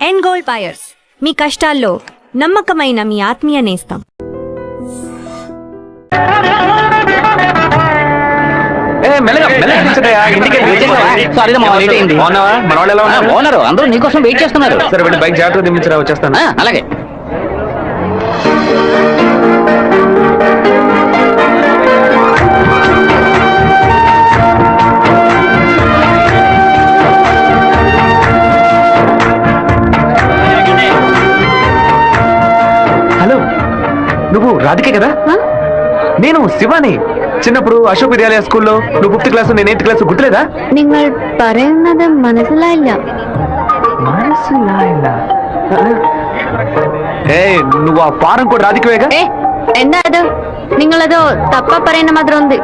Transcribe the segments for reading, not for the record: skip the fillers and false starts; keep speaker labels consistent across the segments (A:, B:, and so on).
A: End gold buyers, మీ కష్టాల్లో నమ్మకమైన మీ ఆత్మీయ నేస్తం.
B: అందరూ నీకోసం వెయిట్ చేస్తున్నారు.
C: సరే వెళ్ళి బైక్ జాగ్రత్తగా దింపించరా, వచ్చేస్తాను.
B: అలాగే.
C: హలో, నువ్వు రాధికే కదా? నేను శివాని. చిన్నప్పుడు అశోక్ విద్యాలయ స్కూల్లో నువ్వు 5th క్లాస్ నేను 8th క్లాస్ గుర్తులేదా?
D: നിങ്ങൾ പറയുന്നത് മനസ്സിലായില്ല.
C: నువ్వు ఆ ఫారం కూడా రాధికవేగా?
D: എന്താ അത്? നിങ്ങളതോ തപ്പ പറയുന്ന മാത്രം ഉണ്ട്.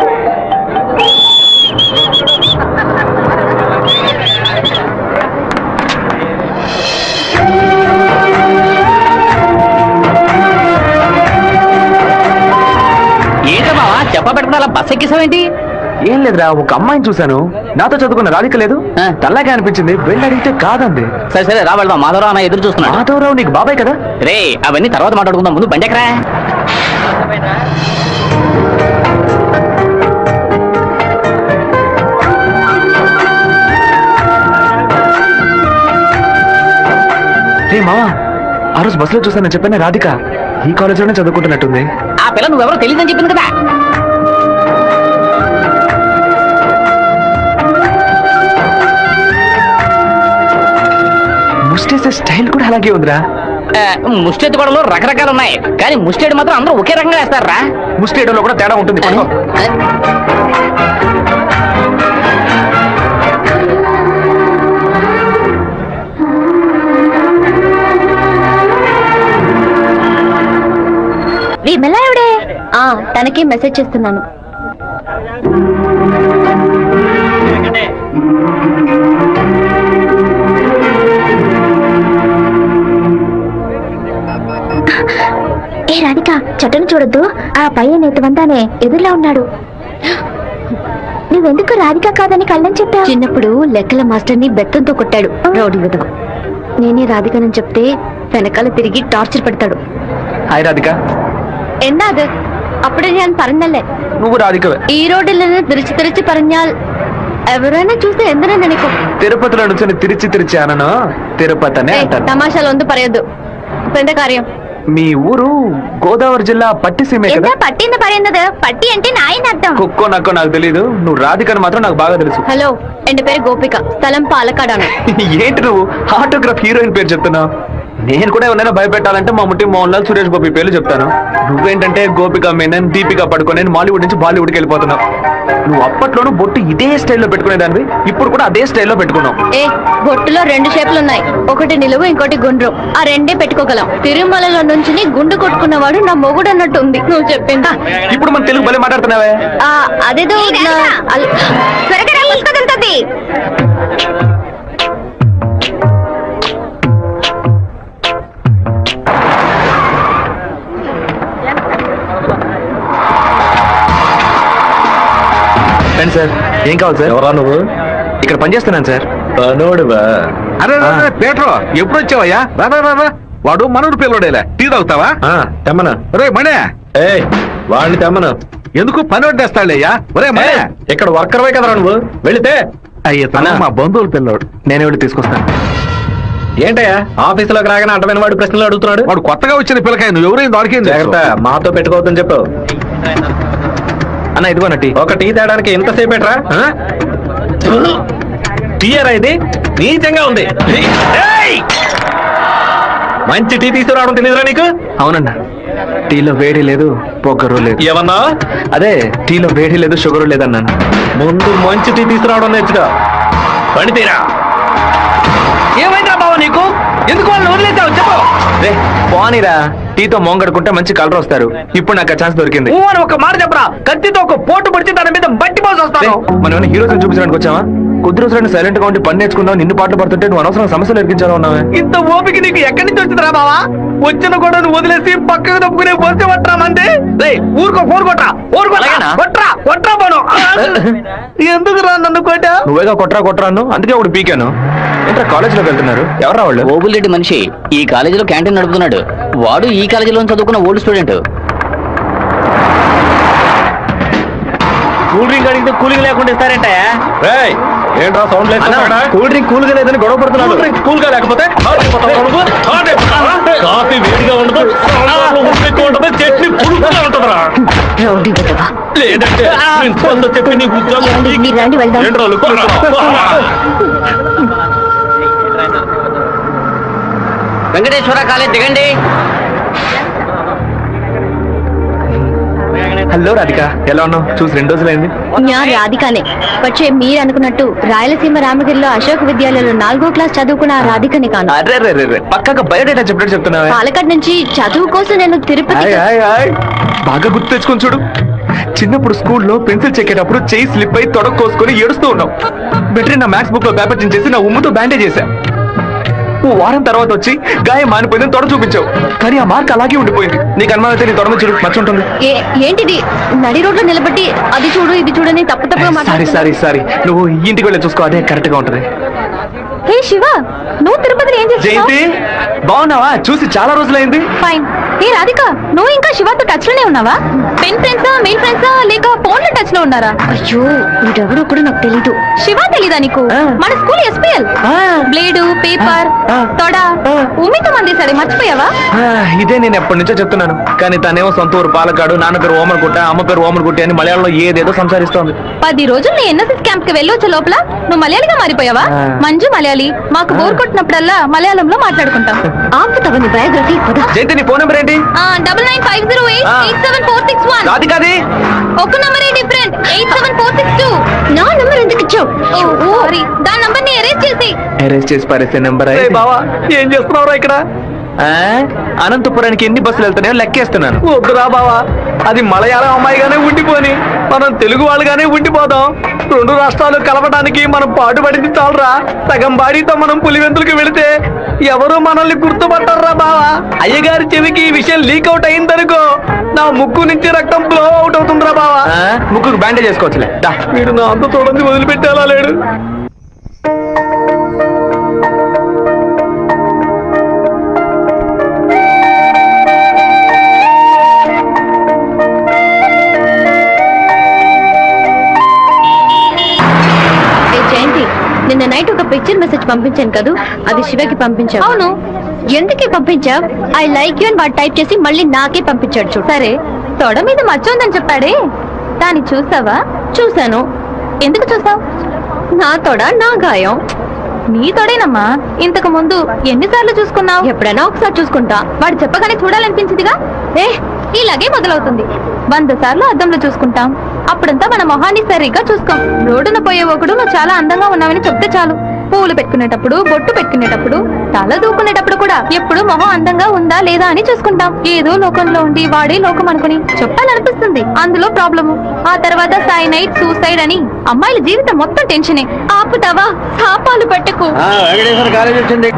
B: ఏంటో చెప్పబెట్టుకుని అలా బస్ ఎక్కిసావేంటి?
C: ఏం లేదురా, ఒక అమ్మాయిని చూశాను, నాతో చదువుకున్న రాధిక లేదు, తల్లాగా అనిపించింది, వెళ్ళి అడిగితే కాదండి.
B: సరే సరే రా వెళ్దాం. మాధవరావు అన్న ఎదురు చూస్తున్నా.
C: మాధవరావు నీకు బాబాయ్ కదా?
B: రే అవన్నీ తర్వాత మాట్లాడుకుందాం, ముందు బండి ఎక్కరా.
C: రే మావా, ఆ రోజు బస్సులో చూసానని చెప్పాను, రాధిక ఈ కాలేజీలోనే చదువుకుంటున్నట్టుంది.
B: ఆ పిల్ల నువ్వెవరో తెలియదని చెప్పింది కదా.
C: ముస్టేసే స్టైల్ కూడా అలాగే ఉందిరా.
B: ముస్టేది గొడవలు రకరకాలు ఉన్నాయి, కానీ ముస్టేడ్ మాత్రం అందరూ ఒకే రకంగా వేస్తారా?
C: ముస్టేడోలో కూడా తేడా ఉంటుంది.
D: విమల ఎవడే? తనకి మెసేజ్ చేస్తున్నాను. ఏ రాధిక, చెట్టును చూడొద్దు. ఆ పయ్యన్ ఎత్తువంతానే ఎదురులా ఉన్నాడు. నువ్వెందుకు రాధిక కాదని కళ్ళని చెప్పావు? చిన్నప్పుడు లెక్కల మాస్టర్ని బెత్తంతో కొట్టాడు రౌడీ విధవ. నేనే రాధికనని చెప్తే వెనకాల తిరిగి టార్చర్ పెడతాడు.
C: హాయ్ రాధిక.
D: എന്താ അത്? അപ്പഴേ ഞാൻ പറഞ്ഞല്ലേ
C: నువ్వు రాధికవే.
D: ఈ రోడ్డిൽ നിന്ന് തിരിച്ചു തിരിച്ചു പറഞ്ഞാൽ ఎవరైనా చూస్తే ఎందరో నెనకు.
C: తిరుపతిలో నుంచి తిరిచి అనను, తిరుపతి అనే అంటారు.
D: తమాషాలు వందు పరయద్దు. ఎంత కార్యం?
C: మీ ఊరు గోదావరి జిల్లా పట్టిసీమే కదా?
D: పట్టింది పరయుന്നത്. పట్టి అంటే నాయన అర్థం.
C: కుక్కో నక్కో నాకు తెలీదు, నువ్వు రాధికని మాత్రం నాకు బాగా తెలుసు.
D: హలో, ఎన్ పేరు గోపిక, స్థలం పాలకాడాను.
C: ఏంటి నువ్వు ఆటోగ్రాఫ్ హీరోయిన్ పేరు చెప్తున్నావు? నేను కూడా ఎవరైనా భయపెట్టాలంటే మా ముట్టి మోహన్ లాల్, సురేష్ గోపి పేర్లు చెప్తాను. నువ్వేంటంటే గోపిక మేనన్, దీపిక పడుకొని మాలీవుడ్ నుంచి బాలీవుడ్కి వెళ్ళిపోతున్నావు. నువ్వు అప్పట్లోనూ బొట్టు ఇదే స్టైల్లో పెట్టుకునేదానివి, ఇప్పుడు కూడా అదే స్టైల్లో పెట్టుకున్నావు.
D: బొట్టులో 2 షేపులు ఉన్నాయి, ఒకటి నిలువు, ఇంకోటి గుండ్రం. ఆ రెండే పెట్టుకోగలం. తిరుమలలో నుంచి గుండు కొట్టుకున్నవాడు నా మొగుడు అన్నట్టు ఉంది నువ్వు చెప్పింది.
C: ఇప్పుడు మన తెలుగు భలే మాట్లాడుతున్నావే.
D: అదేదో
C: సార్, ఏం కావాలి సార్? ఎవరా నువ్వు? ఇక్కడ పనిచేస్తున్నాను సార్.
E: అరే పేట్రో, ఎప్పుడు వచ్చావయ్యా? రా, వాడు మనూరు పిల్లడేలా, టీ తాగుతావా?
C: తెమ్మను.
E: రే మణే,
C: వాడిని తెమ్మను.
E: ఎందుకు పని వడ్డేస్తాడయ్యా? ఒరే మణే,
C: ఇక్కడ వర్కర్వే కదరా నువ్వు, వెళితే.
E: అయ్యా మా బంధువుల పిల్లడు,
C: నేను వెళ్ళి తీసుకొస్తాను. ఏంటయ్యా ఆఫీసులోకి రాగానే అడ్డమైన వాడు ప్రశ్నలు అడుగుతున్నాడు?
E: వాడు కొత్తగా వచ్చిన పిల్లకాయ, నువ్వు ఎవరైనా దొరికింది?
C: జాగ్రత్త, మాతో పెట్టుకోవద్దని చెప్పు. అన్న ఇదిగోన టీ. ఒక టీ తేడానికి ఎంతసేపు ఎట్రా? టీయరా ఇది? నీచంగా ఉంది. మంచి టీ తీసుకురావడం తెలియదురా నీకు? అవునన్నా, టీలో వేడి లేదు, పొగరు లేదు. ఏమన్నా? అదే టీలో వేడి లేదు, షుగరు లేదన్నాను. ముందు మంచి టీ తీసుకురావడం నేర్చుకో. పని తీరా.
B: ఏమైందా బావ నీకు? ఎందుకు వాళ్ళు వదిలేసావు చెప్పు.
C: రే పోనీరా, టీతో మోంగడుకుంటే మంచి కలర్ వస్తారు. ఇప్పుడు నాకు ఛాన్స్ దొరికింది.
B: ఒక మాట చెప్పరా, కత్తితో ఒక పోటు పడిచి దాని మీద బట్టి పోసి వస్తాను.
C: మనం హీరోస్ చూపించడానికి వచ్చావా? కొద్ది రోజులైనా సైలెంట్ గా ఉండి పని నేర్చుకుందాం, నిన్ను పాటలు పడుతుంటే నువ్వు అనవసరం సమస్యలు ఎరిగించాలో ఉన్నావే.
F: ఇంత ఓపిక నీకు ఎక్కడి నుంచి వచ్చిందిరా బావా? వచ్చిన కూడా వదిలేసి పక్కకు తప్పుకునే పోతే పట్టరా మంది. ఊరుకో ఫోన్ కొట్రా, కొట్రా పోను. ఎందుకు రా నన్ను కొట్టా?
C: నువ్వేగా కొట్రా అన్ను, అందుకే ఒకటి పీకాను. ఏంట్రా కాలేజ్ లోకి వెళ్తున్నారు? ఎవరా వాళ్ళు?
B: ఓబుల్రెడ్డి మనిషి ఈ కాలేజీలో క్యాంటీన్ నడుపుతున్నాడు. వాడు ఈ కాలేజీలో చదువుకున్న ఓల్డ్ స్టూడెంట్.
F: కూల్ డ్రింక్ అడిగితే కూలింగ్ లేకుండా ఇస్తారంట.
C: ఏంట్రా సౌండ్ లేదు? కూల్ డ్రింక్ కూల్ గా లేదని గొడవ పడుతున్నాడు.
F: కూల్ గా లేకపోతే కాఫీ వేడిగా ఉండదు, చట్నీ పురుగుగా ఉంటుందిరా. లేదంటే ప్రిన్సిపల్ తో చెప్పి నీ ఉద్యోగం ఏంట్రా లుక్కురా?
B: వెంకటేశ్వర కాలేజ్ దిగండి.
C: హలో రాధిక, ఎలా ఉన్నావు? చూసి 2 రోజులైంది.
D: ഞാൻ రాధికనే. പക്ഷേ మీరు అనుకున్నట్టు రాయలసీమ రామగిరిలో అశోక్ విద్యాలయంలో 4వ క్లాస్ చదువుకున్న ఆ రాధికని కాను.
C: అరే పక్కగా బయోడేటా చెప్పినట్టు చెప్తున్నావా?
D: పాలకాడ్ నుంచి చదువు కోసం నేను తిరుపతి.
C: బాగా గుర్తు తెచ్చుకొని చూడు. చిన్నప్పుడు స్కూల్లో పెన్సిల్ చెక్కేటప్పుడు చెయ్యి స్లిప్ అయి తొడకు కోసుకొని ఏడుస్తూ ఉన్నావు. బెటరీ నా మ్యాథ్స్ బుక్ లో పేపర్ చించేసి నా ఉమ్ముతో బ్యాండేజ్ చేశా. ఓ వారం తర్వాత వచ్చి గాయం మానిపోయిందని తొడ చూపించావు, కానీ ఆ మార్క్ అలాగే ఉండిపోయింది. నీకు అనుమానం అయితే నీ తొడ మీద చూడు, మచ్చ ఉంటుంది.
D: ఏంటిది? నడి రోడ్లో నిలబెట్టి అది చూడు ఇది చూడని తప్పుగా మాట్లాడుతున్నావు.
C: సారీ నువ్వు ఇంటికి వెళ్ళి చూసుకో, అదే కరెక్ట్ గా ఉంటది.
D: హే శివ, నువ్వు తిరుపతిలో ఏం చేస్తున్నావు?
C: జయంతి బాగున్నావా? చూసి చాలా రోజులైంది.
D: ఫైన్. ఏ రాధిక, నువ్వు ఇంకా శివతో టచ్ లోనే ఉన్నావా? పెన్ ఫ్రెండ్సా, మెయిల్ ఫ్రెండ్సా, లేక ఫోన్ లో టచ్ లో ఉన్నారా? అయ్యో వీడెవడో కూడా నాకు తెలీదు. శివ తెలీదా నీకు? మన స్కూల్ ఎస్పీఎల్ బ్లేడు, పేపర్, తొడ ఉమ్మితో మంది సరే మర్చిపోయావా?
C: ఇదే నేను ఎప్పటి నుంచో చెప్తున్నాను, కానీ తనేమో సొంత ఊరు పాలకాడు, నాన్న పేరు ఓమర్గుట్ట, అమ్మ పేరు ఓమర్గుట్టి అని మలయాళంలో ఏదేదో సంసారిస్తోంది.
D: 10 రోజులు నీ ఎన్ఎస్ఎస్ క్యాంప్ కి వెళ్ళొచ్చే లోపల నువ్వు మలయాళిగా మారిపోయావా? మంజు మలయాళి. మాకు బోర్ కొట్టినప్పుడల్లా మలయాళంలో మాట్లాడుకుంటాం. ఆపుతావా నీ బయోగ్రఫీ?
C: జయంతి నీ ఫోన్ నెంబర్ ఏంటి?
D: 9950887461.
C: రాధికాది
D: ఒక నంబరే డిఫరెంట్, 87462. నా నంబర్ ఎందుకు ఇచ్చావు? సారీ, దాని నంబర్ ని ఎరేజ్ చేసి
C: పారేసే నెంబర్.
F: బావా ఏం చేస్తున్నావురా ఇక్కడ?
C: అనంతపురానికి ఎన్ని బస్సులు వెళ్తున్నాయో లెక్కేస్తున్నాను.
F: వద్దురా బావా, అది మలయాళం అమ్మాయిగానే ఉండిపోని మనం తెలుగు వాళ్ళుగానే ఉండిపోదాం. 2 రాష్ట్రాలు కలపడానికి మనం పాటుపడింది చాలరా. సగం బాడీతో మనం పులివెందులకు వెళితే ఎవరు మనల్ని గుర్తుపట్టారా బావా. అయ్యగారి చెవికి ఈ విషయం లీక్ అవుట్ అయిందనుకో, నా ముక్కు నుంచి రక్తం ఫ్లో అవుట్ అవుతుందిరా బావా.
C: ముక్కుకు బ్యాండేజ్ చేసుకోవచ్చులే.
F: వీడు నా అంత చూడండి వదిలిపెట్టేలా లేడు.
D: నిన్న నైట్ ఒక పిక్చర్ మెసేజ్ పంపించాను కదా, అది శివకి పంపించావు. అవును, ఎందుకే పంపించావు? ఐ లైక్ యూ అని వాడు టైప్ చేసి మళ్ళీ నాకే పంపించాడు. చూడు. సరే, తొడ మీద మచ్చ ఉందని చెప్పాడే, దాన్ని చూసావా? చూశాను. ఎందుకు చూసావు? నా తొడ నా గాయం. నీ తొడేనమ్మా. ఇంతకు ముందు ఎన్నిసార్లు చూసుకున్నావు? ఎప్పుడైనా ఒకసారి చూసుకుంటా. వాడు చెప్పగానే చూడాలనిపించిందిగా. ఇలాగే మొదలవుతుంది. 100 సార్లు అద్దంలో చూసుకుంటాం, అప్పుడంతా మన మొహాన్ని సరిగ్గా చూసుకోం. రోడ్డున పోయే ఒకడు నువ్వు చాలా అందంగా ఉన్నావని చెప్తే చాలు. పూలు పెట్టుకునేటప్పుడు, బొట్టు పెట్టుకునేటప్పుడు, తల దూకునేటప్పుడు కూడా ఎప్పుడు మొహం అందంగా ఉందా లేదా అని చూసుకుంటాం. ఏదో లోకంలో ఉండి వాడే లోకం అనుకుని చెప్పాలనిపిస్తుంది. అందులో ప్రాబ్లము. ఆ తర్వాత సైనైడ్, సూసైడ్ అని అమ్మాయిల జీవితం మొత్తం టెన్షనే. ఆపుతావా? శాపాలు పెట్టకు.
F: కాలేజ్ వచ్చింది.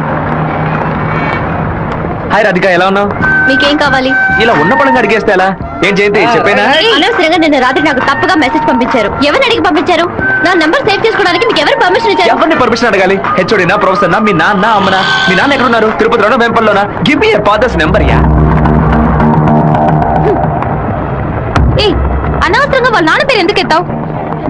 C: హాయ్ రాధిక, ఎలా ఉన్నావు?
D: మీకేం కావాలి?
C: ఇలా ఉన్న పడంగా అడిగేస్తే ఎలా? ఏం జయంతి చెప్పేనా?
D: అనవసరంగా నిన్న రాత్రి నాకు తప్పుగా మెసేజ్ పంపించారు. ఎవరిని అడిగి పంపించారు? నా నంబర్ సేవ్ చేసుకోవడానికి మీకు ఎవరు పర్మిషన్ ఇచ్చారు?
C: ఎవరిని పర్మిషన్ అడగాలి? హెచ్ఓడినా, ప్రొఫెసర్నా, మీ నాన్న, అమ్మనా? మీ నాన్న ఎక్కడున్నారు? తిరుపతిలోనా, వెంపల్లోనా? Give me your father's number. Yeah
D: అనవసరంగా వాళ్ళ నాన్న పేరు ఎందుకు ఎత్తావు?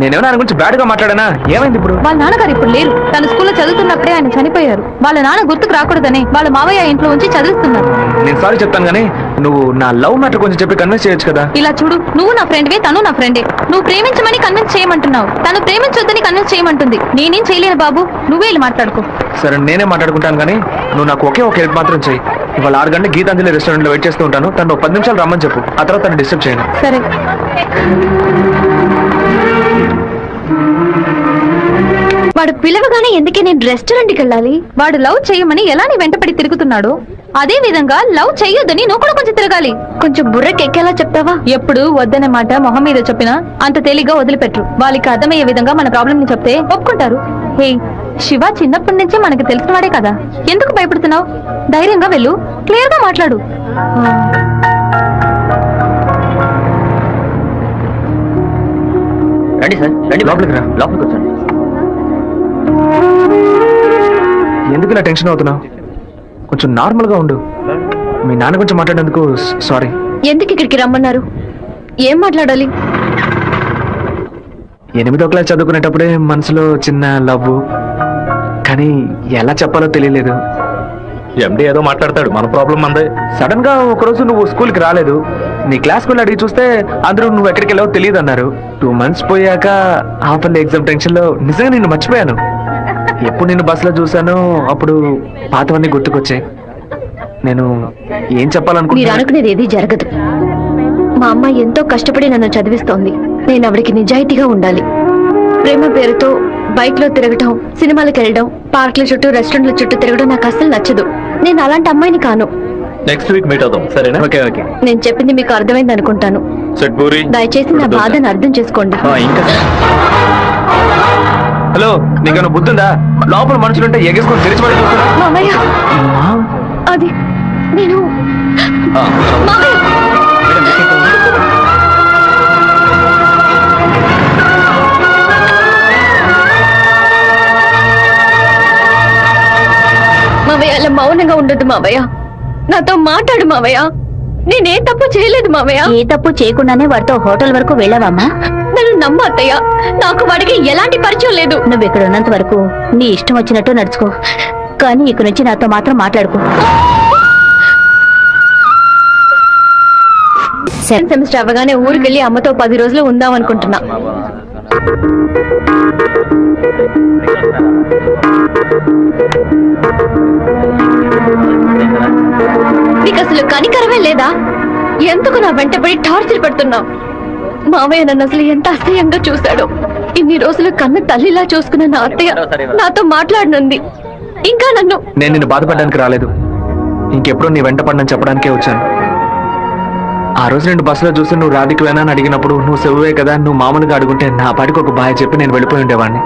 C: నేనేమో ఆయన గురించి బ్యాడ్ గా మాట్లాడానా? ఏమైంది ఇప్పుడు?
D: వాళ్ళ నాన్నగారు ఇప్పుడు లేరు. తన స్కూల్లో చదువుతున్నప్పుడే ఆయన చనిపోయారు. వాళ్ళ నాన్న గుర్తుకు రాకూడదని వాళ్ళ మావయ్య ఇంట్లో ఉంచి చదివిస్తున్నారు.
C: నేను సారీ చెప్తాను కానీ నువ్వు నా లవ్ మ్యాటర్ కొంచెం చెప్పి కన్విన్స్ చేయొచ్చు కదా.
D: ఇలా చూడు, నువ్వు నా ఫ్రెండ్వే, తను నా ఫ్రెండే. నువ్వు ప్రేమించమని కన్విన్స్ చేయమంటున్నావు, తను ప్రేమించొద్దని కన్విన్స్ చేయమంటుంది. నేనేం చేయలేను బాబు, నువ్వే వెళ్ళి మాట్లాడుకో.
C: సరే నేనే మాట్లాడుకుంటాను కానీ నువ్వు నాకు ఒకే ఒక హెల్ప్ మాత్రం చెయ్యి. ఇవాళ 6 గంటల గీతాంజలి రెస్టారెంట్ లో వెయిట్ చేస్తూ ఉంటాను. తను 10 నిమిషాలు రమ్మని చెప్పు, ఆ తర్వాత తను డిస్టర్బ్ చేయను.
D: సరే. వాడు పిలవగానే ఎందుకే నేను రెస్టారెంట్కి వెళ్ళాలి? వాడు లవ్ చేయమని ఎలా నీ వెంటపడి తిరుగుతున్నాడు, అదే విధంగా లవ్ చెయ్యొద్దని నువ్వు కూడా కొంచెం తిరగాలి. కొంచెం బుర్రకెక్కేలా చెప్తావా? ఎప్పుడు వద్దనే మాట మొహం మీద చెప్పినా అంత తేలిగ్గా వదిలిపెట్టరు. వాళ్ళకి అర్థమయ్యే విధంగా మన ప్రాబ్లం ని చెప్తే ఒప్పుకుంటారు. హే శివ చిన్నప్పటి నుంచే మనకు తెలిసిన వాడే కదా, ఎందుకు భయపడుతున్నావు? ధైర్యంగా వెళ్ళు, క్లియర్ గా మాట్లాడు.
B: రండి సార్, రండి
C: లోపలికి రా.
B: లోపలికి వచ్చండి.
C: ఎందుకు ఇలా టెన్షన్ అవుతున్నావు? కొంచెం నార్మల్ గా ఉండు. మీ నాన్న కొంచెం మాట్లాడేందుకు సారీ.
D: ఎందుకు ఇక్కడికి రమ్మన్నారు? ఏం మాట్లాడాలి?
C: 8వ క్లాస్ చదువుకునేటప్పుడే మనసులో చిన్న లవ్, కానీ ఎలా చెప్పాలో తెలియలేదు.
E: ఎండి ఏదో మాట్లాడతాడు, మన ప్రాబ్లం మందే.
C: సడన్ గా ఒకరోజు నువ్వు స్కూల్కి రాలేదు. నీ క్లాస్కి వెళ్ళి అడిగి చూస్తే అందరూ నువ్వు ఎక్కడికి వెళ్ళావో తెలియదు అన్నారు. 2 months పోయాక హాఫ్ అండ్ ఎగ్జామ్ టెన్షన్ లో నిజంగా నిన్ను మర్చిపోయాను. ఎప్పుడు నిన్ను బస్సులో చూసానో అప్పుడు పాతవన్నీ గుర్తుకొచ్చాయి. నేను ఏం
D: మీరు
C: చెప్పాలనుకుంటున్నా?
D: అనుకునేది ఏది జరగదు. మా అమ్మ ఎంతో కష్టపడి నన్ను చదివిస్తోంది. నేను ఆవిడకి నిజాయితీగా ఉండాలి. ప్రేమ పేరుతో బైక్ లో తిరగటం, సినిమాలకు వెళ్ళడం, పార్క్ల చుట్టూ రెస్టారెంట్ల చుట్టూ తిరగడం నాకు అస్సలు నచ్చదు. నేను అలాంటి అమ్మాయిని కాను.
E: నెక్స్ట్ వీక్ మీట్ అవుదాం, సరేనా?
C: Okay okay.
D: నేను చెప్పింది మీకు అర్థమైంది అనుకుంటాను.
E: సెట్ పూరి.
D: దయచేసి నా బాధను అర్థం చేసుకోండి.
C: ఇంకా హలో, నీకన్నా బుద్ధుందా? లోపల మనుషులుంటే ఎగేసుకొని తెరిచి పడి చూస్తున్నా.
D: మామయ్య, అది నేను మామయ్య, మావయ్య అలా మౌనంగా ఉండదు మావయ్య. నాతో మాట్లాడు మావయ్య. నేనే తప్పు చేయలేదు మావయ్య.
G: ఏ తప్పు చేయకుండానే వాడితో హోటల్ వరకు వెళ్ళావమ్మా?
D: నన్ను నమ్ము అత్తయ్య, నాకు వాడికి ఎలాంటి పరిచయం లేదు.
G: నువ్వు ఇక్కడ ఉన్నంత వరకు నీ ఇష్టం వచ్చినట్టు నడుచుకో, కానీ ఇక నుంచి నాతో మాత్రం మాట్లాడుకో.
D: సెకండ్ సెమిస్టర్ అవ్వగానే ఊరికెళ్ళి అమ్మతో 10 రోజులు ఉందాం అనుకుంటున్నా. నీకు అసలు కనికరమే లేదా? ఎందుకు నా వెంటబడి టార్చర్ పెడుతున్నావు? మావయ్య నన్ను అసలు ఎంత అసహ్యంగా చూశాడో. ఇన్ని రోజులు కన్ను తల్లిలా చూసుకున్న నా అత్తయ్య నాతో మాట్లాడనుంది. ఇంకా నన్ను
C: నేను నిన్ను బాధపడడానికి రాలేదు. ఇంకెప్పుడు నీ వెంట పడని చెప్పడానికే వచ్చాను. ఆ రోజు నేను బస్సులో చూసి నువ్వు రాధికి వేనా అని అడిగినప్పుడు నువ్వు సెవ్వే కదా, నువ్వు మామూలుగా అడుగుంటే నా పాటికి ఒక బాయ్ చెప్పి నేను వెళ్ళిపోయి ఉండేవాడిని.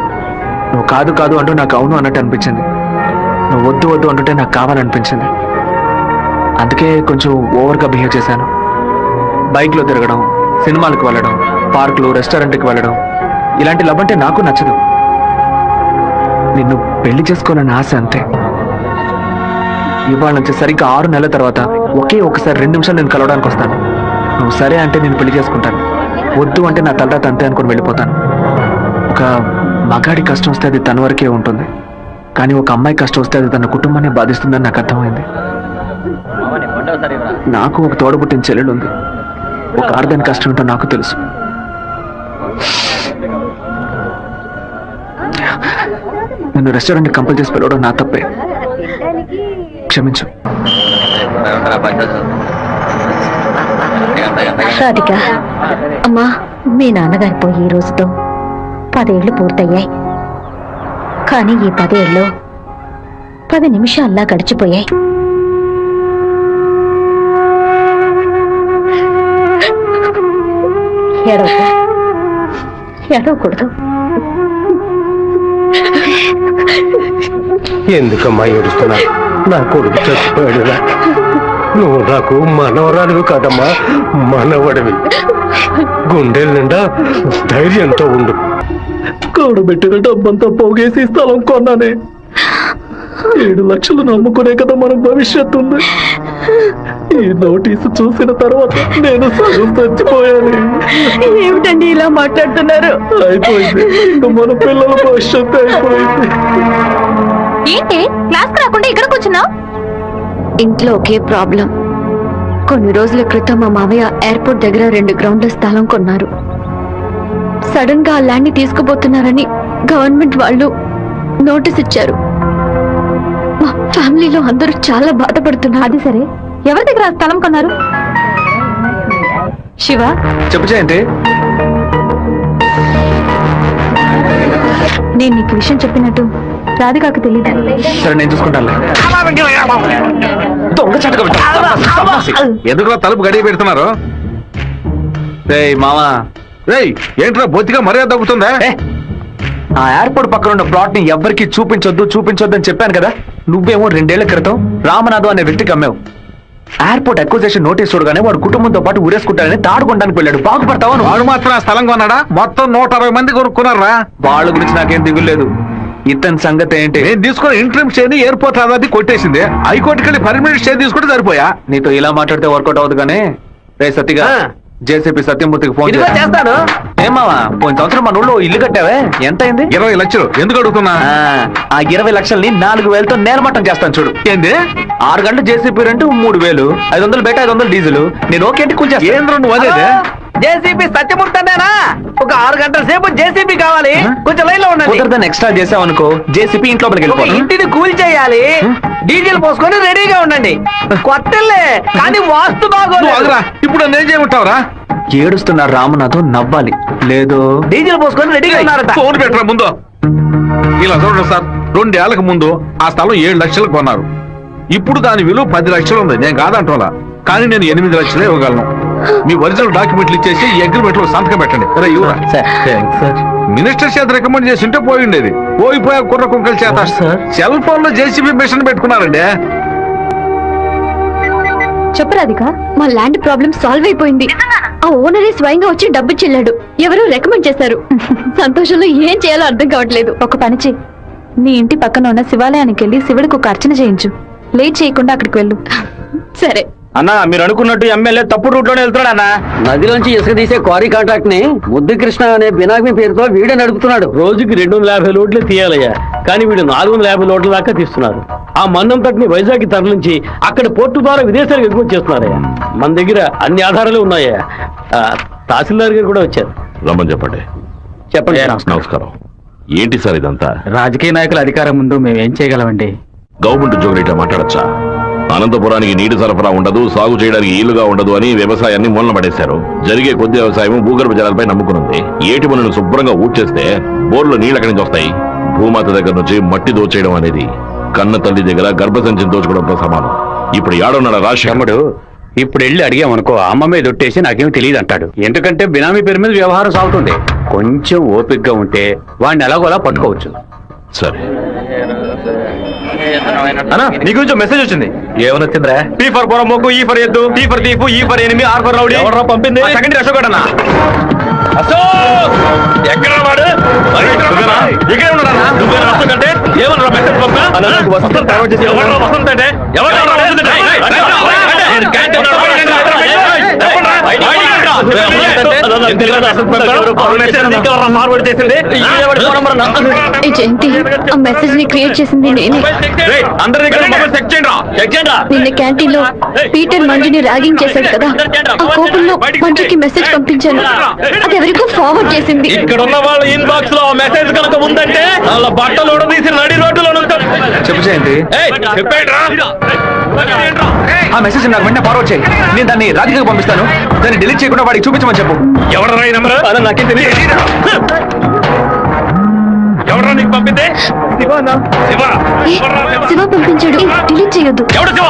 C: నువ్వు కాదు కాదు అంటూ నాకు అవును అన్నట్టు అనిపించింది. నువ్వు వద్దు వద్దు అంటుంటే నాకు కావాలనిపించింది. అందుకే కొంచెం ఓవర్గా బిహేవ్ చేశాను. బైక్లో తిరగడం, సినిమాలకు వెళ్ళడం, పార్కులు, రెస్టారెంట్కి వెళ్ళడం, ఇలాంటి లవ్ అంటే నాకు నచ్చదు. నిన్ను పెళ్లి చేసుకోవాలని ఆశ అంతే. ఇవాళ నుంచి సరిగ్గా 6 నెలల తర్వాత ఒకే ఒకసారి 2 నిమిషాలు నేను కలవడానికి వస్తాను. నువ్వు సరే అంటే నేను పెళ్లి చేసుకుంటాను, వద్దు అంటే నా తలరాత అంతే అనుకుని వెళ్ళిపోతాను. ఒక మగాడి కష్టం వస్తే అది తన వరకే ఉంటుంది, కానీ ఒక అమ్మాయి కష్టం వస్తే అది తన కుటుంబాన్ని బాధిస్తుందని నాకు అర్థమైంది. నాకు ఒక తోడబుట్టిన చెల్లెలు ఉంది. ఒక ఆర్దాని కష్టం ఏంటో నాకు తెలుసు. నిన్ను రెస్టారెంట్ కంపల్ చేసి పిలవడం నా తప్పే, క్షమించు.
G: రాధిక,
D: అమ్మా,
G: మీ నాన్నగారు పోయి ఈ రోజుతో 10 ఏళ్లు పూర్తయ్యాయి. కానీ ఈ 10 ఏళ్ళు 10 నిమిషాల్లా గడిచిపోయాయి. ఏడవకూడదు.
H: ఎందుకమ్మా ఏడుస్తున్నా? నా కొడుకు చచ్చిపోయాడురా. నువ్వు నాకు మనవరాలివి కాదమ్మా, మనవడివి. గుండెల నిండా ధైర్యంతో ఉండు.
F: కూడబెట్టిన డబ్బంతా పోగేసి స్థలం కొన్నానే. 7 లక్షలు నమ్ముకునే కదా మన భవిష్యత్తు ఉంది. ఈ నోటీసు చూసిన తర్వాత నేను సగం చచ్చిపోయాను.
D: ఏమిటండి ఇలా మాట్లాడుతున్నారు?
F: అయిపోయింది, ఇంకా మన పిల్లల భవిష్యత్తు అయిపోయింది.
D: ఏంటి క్లాస్ రాకుండా ఇక్కడ కూర్చున్నావు? ఇంట్లో ఒకే ప్రాబ్లం. కొన్ని రోజుల క్రితం మా మావయ్య ఎయిర్పోర్ట్ దగ్గర 2 గ్రౌండ్ల స్థలం కొన్నారు. సడన్ గా ఆ ల్యాండ్ ని తీసుకుపోతున్నారని గవర్నమెంట్ వాళ్ళు నోటీస్ ఇచ్చారు. మా ఫ్యామిలీలో అందరూ చాలా బాధపడుతున్నారు. అది సరే, ఎవరి దగ్గర ఆ స్థలం కొన్నారు? శివ,
C: చెప్పు జయంతి.
G: నేను నీకు విషయం చెప్పినట్టు రాధికాకు తెలియదు.
C: సరే నేను చూసుకుంటాను. దొంగ చటక
E: ఎందుకు తలుపు గడియ పెడుతున్నారు?
C: రేయ్ మావా,
E: రేయ్ ఏంట్రా బొత్తిగా మర్యాద తగ్గుతుందా?
C: ఆ ఎయిర్పోర్ట్ పక్కన ఉన్న ప్లాట్ ని ఎవ్వరికి చూపించొద్దు అని చెప్పాను కదా. నువ్వేమో 2 ఏళ్ల క్రితం రామనాథం అనే వ్యక్తికి అమ్మావు. ఎయిర్పోర్ట్ అక్విజిషన్ నోటీస్ చూడగానే వాడు కుటుంబంతో పాటు ఊరేసుకుంటాడని తాడుకోవడానికి వెళ్ళాడు. బాగుపడతావా?
E: వాడు మాత్రం ఆ స్థలం కొన్నాడా? మొత్తం 160 మంది కొనుక్కున్నారా?
C: వాళ్ళ గురించి నాకేం దిగులేదు. ఇతని సంగతి ఏంటి?
E: నేను తీసుకున్న ఇంట్రీమ్ స్టే ని ఎయిర్పోర్ట్ అథారిటీ కొట్టేసింది. హైకోర్టుకి వెళ్ళి పర్మనెంట్ స్టే తీసుకుంటే సరిపోయా.
C: నీతో ఇలా మాట్లాడితే వర్కౌట్ అవుతుంది కానీ రే సత్తిగా జేసీపీ సత్యమూర్తికి ఫోన్
F: చేస్తాను.
C: ఏమావా, పోయిన సంవత్సరం మన ఊళ్ళో ఇల్లు కట్టావే, ఎంత అయింది?
E: 20 లక్షలు. ఎందుకు అడుగుతున్నా?
C: ఆ 20 లక్షల్ని 4,000తో నేలమట్టం చేస్తాను చూడు.
E: ఏంది?
C: 6 గంటలు జేసీపీ రెంట్ 3,000, 500 బయట 500 డీజిల్. నేను ఓకే అంటే కూల్ చేస్తాను.
E: ఏంద్ర నువ్వు అదేదే?
F: జేసీబీ సత్యమూర్తనేనా? ఒక 6 గంటల సేపు జేసీబీ కావాలి. కొంచెం లైన్ లో ఉండండి.
C: కుదరదని ఎక్స్ట్రా చేసావనుకో జేసీపీ ఇంట్లోకి
F: ఒక
C: వెళ్ళిపోతాను.
F: ఇంటిని కూల్ చేయాలి. డీజిల్ పోసుకొని రెడీగా ఉండండి. కొత్తలే కానీ వాస్తు
E: నువ్వు
F: బాగోలేదు.
E: ఆగురా. ఇప్పుడు నేను చేయమంటావురా?
C: ఏడుస్తున్న రామనాథం నవ్వాలి, లేదు
F: డీజిల్ పోసుకొని రెడీగా ఉన్నారట.
E: ఫోన్ పెట్టరా ముందు. ఇలా చూడండి సార్, 2 ఏళ్లకు ముందు ఆ స్థలం 7 లక్షలకు కొన్నారు. ఇప్పుడు దాని విలువ 10 లక్షలు ఉంది. నేను కాదంటున్నా, కానీ నేను 8 లక్షలే ఇవ్వగలను. మీ ఒరిజినల్ డాక్యుమెంట్లు ఇచ్చేసి ఈ అగ్రిమెంట్ లో సంతకం పెట్టండి. రే ఇవ్వరా. మినిస్టర్ చేత రికమెండ్ చేసి ఉంటే పోయి ఉండేది. పోయిపోయా కుర్ర కుంకల చేత సెల్ ఫోన్ లో జేసీబీ మిషన్ పెట్టుకున్నారండి.
D: చెప్పు రాధిక, మా ల్యాండ్ ప్రాబ్లం సాల్వ్ అయిపోయింది. ఆ ఓనరే స్వయంగా వచ్చి డబ్బు చెల్లాడు. ఎవరో రికమెండ్ చేశారు. సంతోషంలో ఏం చేయాలో అర్థం కావట్లేదు.
G: ఒక పని చెయ్యి, నీ ఇంటి పక్కన ఉన్న శివాలయానికి వెళ్ళి శివుడికి ఒక అర్చన చేయించు. లేట్ చేయకుండా అక్కడికి వెళ్ళు.
D: సరే.
F: అన్నా, మీరు అనుకున్నట్టు ఎమ్మెల్యే తప్పుడు రూట్ లోనే వెళ్తున్నాడు అన్న. నదిలోంచి ఇసుక తీసే క్వారీ కాంట్రాక్ట్ ని ముద్దు కృష్ణ అనే బినామీ పేరుతో వీడే నడుపుతున్నాడు.
I: రోజుకి 250 లోడ్లు తీయాలయ్యా, కానీ వీడు 450 లోడ్ల దాకా తీస్తున్నారు. ఆ మన్నంతటిని వైజాగ్ తరలించి అక్కడ పోర్టు ద్వారా విదేశాలకు ఎగుమతి చేస్తున్నారయ్యా. మన దగ్గర అన్ని ఆధారాలు ఉన్నాయా. తహసీల్దార్ గారు కూడా వచ్చారు.
J: రమ్మని చెప్పండి.
I: చెప్పండి.
J: నమస్కారం. ఏంటి సార్ ఇదంతా?
F: రాజకీయ నాయకుల అధికారం ముందు మేమేం చేయగలమండి?
J: గవర్నమెంట్ ఉద్యోగులు ఇట్లా మాట్లాడచ్చా? అనంతపురానికి నీటి సరఫరా ఉండదు, సాగు చేయడానికి ఇల్లుగా ఉండదు అని వ్యవసాయాన్ని మూలన పడేశారు. జరిగే కొద్ది వ్యవసాయం భూగర్భ జలాలపై నమ్ముకునుంది. ఏటి పనులను శుభ్రంగా ఊడ్చేస్తే బోర్లో నీళ్ళు ఎక్కడి నుంచి వస్తాయి? భూమాత దగ్గర నుంచి మట్టి దోచేయడం అనేది కన్న తల్లి దగ్గర గర్భసంచిని దోచుకోవడంతో సమానం. ఇప్పుడు ఏడున్నాడు రాష్ట్రముడు.
I: ఇప్పుడు వెళ్ళి అడిగామనుకో, అమ్మ మీద ఒట్టేసి నాకేం తెలియదు అంటాడు. ఎందుకంటే బినామీ పేరు మీద వ్యవహారం సాగుతుంది. కొంచెం ఓపికగా ఉంటే వాడిని ఎలాగోలా పట్టుకోవచ్చు.
J: సరే
C: అన్నా, నీ గురించి మెసేజ్ వచ్చింది. ఏమని వచ్చిందిరా?
F: పీ ఫర్ పొరమోకు, ఈ ఫర్ ఎద్దు, టీ ఫర్ తీపు, E for enemy, R for rowdy.
C: ఎవరు పంపింది?
F: సెకండరీ అశోక్ అన్న. అశోక్ ఎక్కడ వాడు? ఇక్కడే ఉన్నాడన్నా. నువ్వేనా అశోక్ అంటే? ఏమన్నా మెసేజ్ పంపా? వసంత అంటే ఎవరు? వసంత అంటే
D: ఈ జయంతి, ఆ మెసేజ్ ని క్రియేట్ చేసింది నేనే. నిన్న క్యాంటీన్ లో పీటర్ మంజుని ర్యాగింగ్ చేశాడు కదా, ఆ కోపంలో మంజుకి మెసేజ్ పంపించాను. అది ఎవరికో ఫార్వర్డ్ చేసింది.
F: ఇక్కడ ఉన్న వాళ్ళ ఇన్బాక్స్ లో మెసేజ్ కనుక ఉందంటే వాళ్ళ బట్టలు తీసి నడి రోడ్డులో
C: చెప్పు జయంతి. ఆ మెసేజ్ నాకు వెంటనే ఫార్వర్డ్ చేయి. నేను దాన్ని రాధికకు పంపిస్తాను. దాన్ని డిలీట్ చేయకుండా వాడికి చూపించమని చెప్పు.
F: ఎవడరా ఈ నెంబర్? నాకే తెలియదు. ఎవడరా నీకు పంపితే?
D: శివ పంపించాడు. డిలీట్ చేయొద్దు.
F: ఎవడు శివ?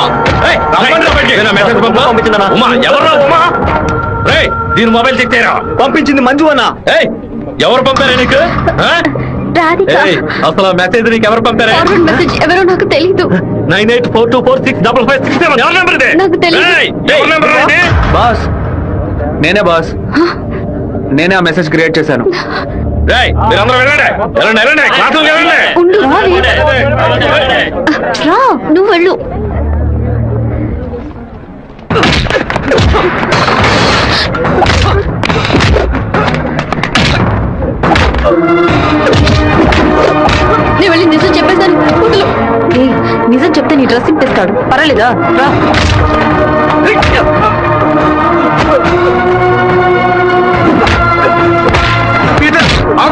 F: మెసేజ్ పంపించిందన్నా. ఉమా, ఎవరా ఉమా? దీని మొబైల్ చెక్ చేయరా. పంపించింది మంజు అన్న. ఎవరు పంపారా నీకు?
D: రాధిక.
F: అసలు మెసేజ్ నీకు ఎవరు పంపారా?
D: ఫార్వర్డ్ మెసేజ్ ఎవరో నాకు తెలీదు.
F: 9842465557 ఎవరి నెంబర్ ఇది?
D: నాకు తెలీదు.
F: ఎవరి నెంబర్ ఇది?
C: బాస్, నేనే బాస్. నేనే ఆ మెసేజ్ క్రియేట్ చేశాను.
F: మీరందరూ వెళ్ళండి. క్లాసులు వెళ్ళండి.
D: ఉండు, రా, నువ్వు వెళ్ళు. నేను వెళ్ళి నిజం చెప్పేశాను. వదులు.
G: నిజం చెప్తే నీ డ్రెస్సింగ్ తెస్తాడు. పర్వాలేదా? రా.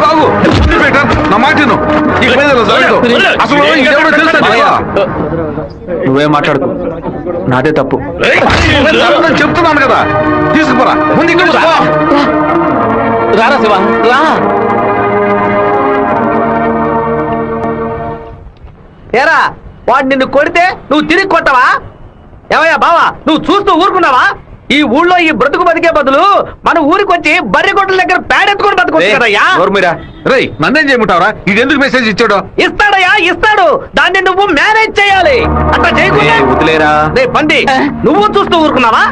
E: ఆగు. నా మాట అసలు
C: నువ్వే మాట్లాడుకో, నాదే తప్పు.
E: చెప్తున్నాను కదా, తీసుకుపోరా. ముందు ఇక్కడ
F: రారా శివ, రా. ఏరా వాడు నిన్ను కొడితే నువ్వు తిరిగి కొట్టవా? ఏమయ్యా బావా, నువ్వు చూస్తూ ఊరుకున్నావా? ఈ ఊళ్ళో ఈ బ్రతుకు బతికే బదులు మన ఊరికి వచ్చి బర్రె గొడ్ల దగ్గర పేడెత్తుకొని బతుకొచ్చు కదయ్యా.
E: రేయ్ నన్నేం చేయమంటావరా? ఇది ఎందుకు మెసేజ్ ఇచ్చాడు?
F: ఇస్తాడయ్యా ఇస్తాడు, దాన్ని నువ్వు మేనేజ్ చేయాలి. అట్లా చేయకుండా
C: వదిలేరా
F: రే పంది, నువ్వు చూస్తూ ఊరుకున్నావా?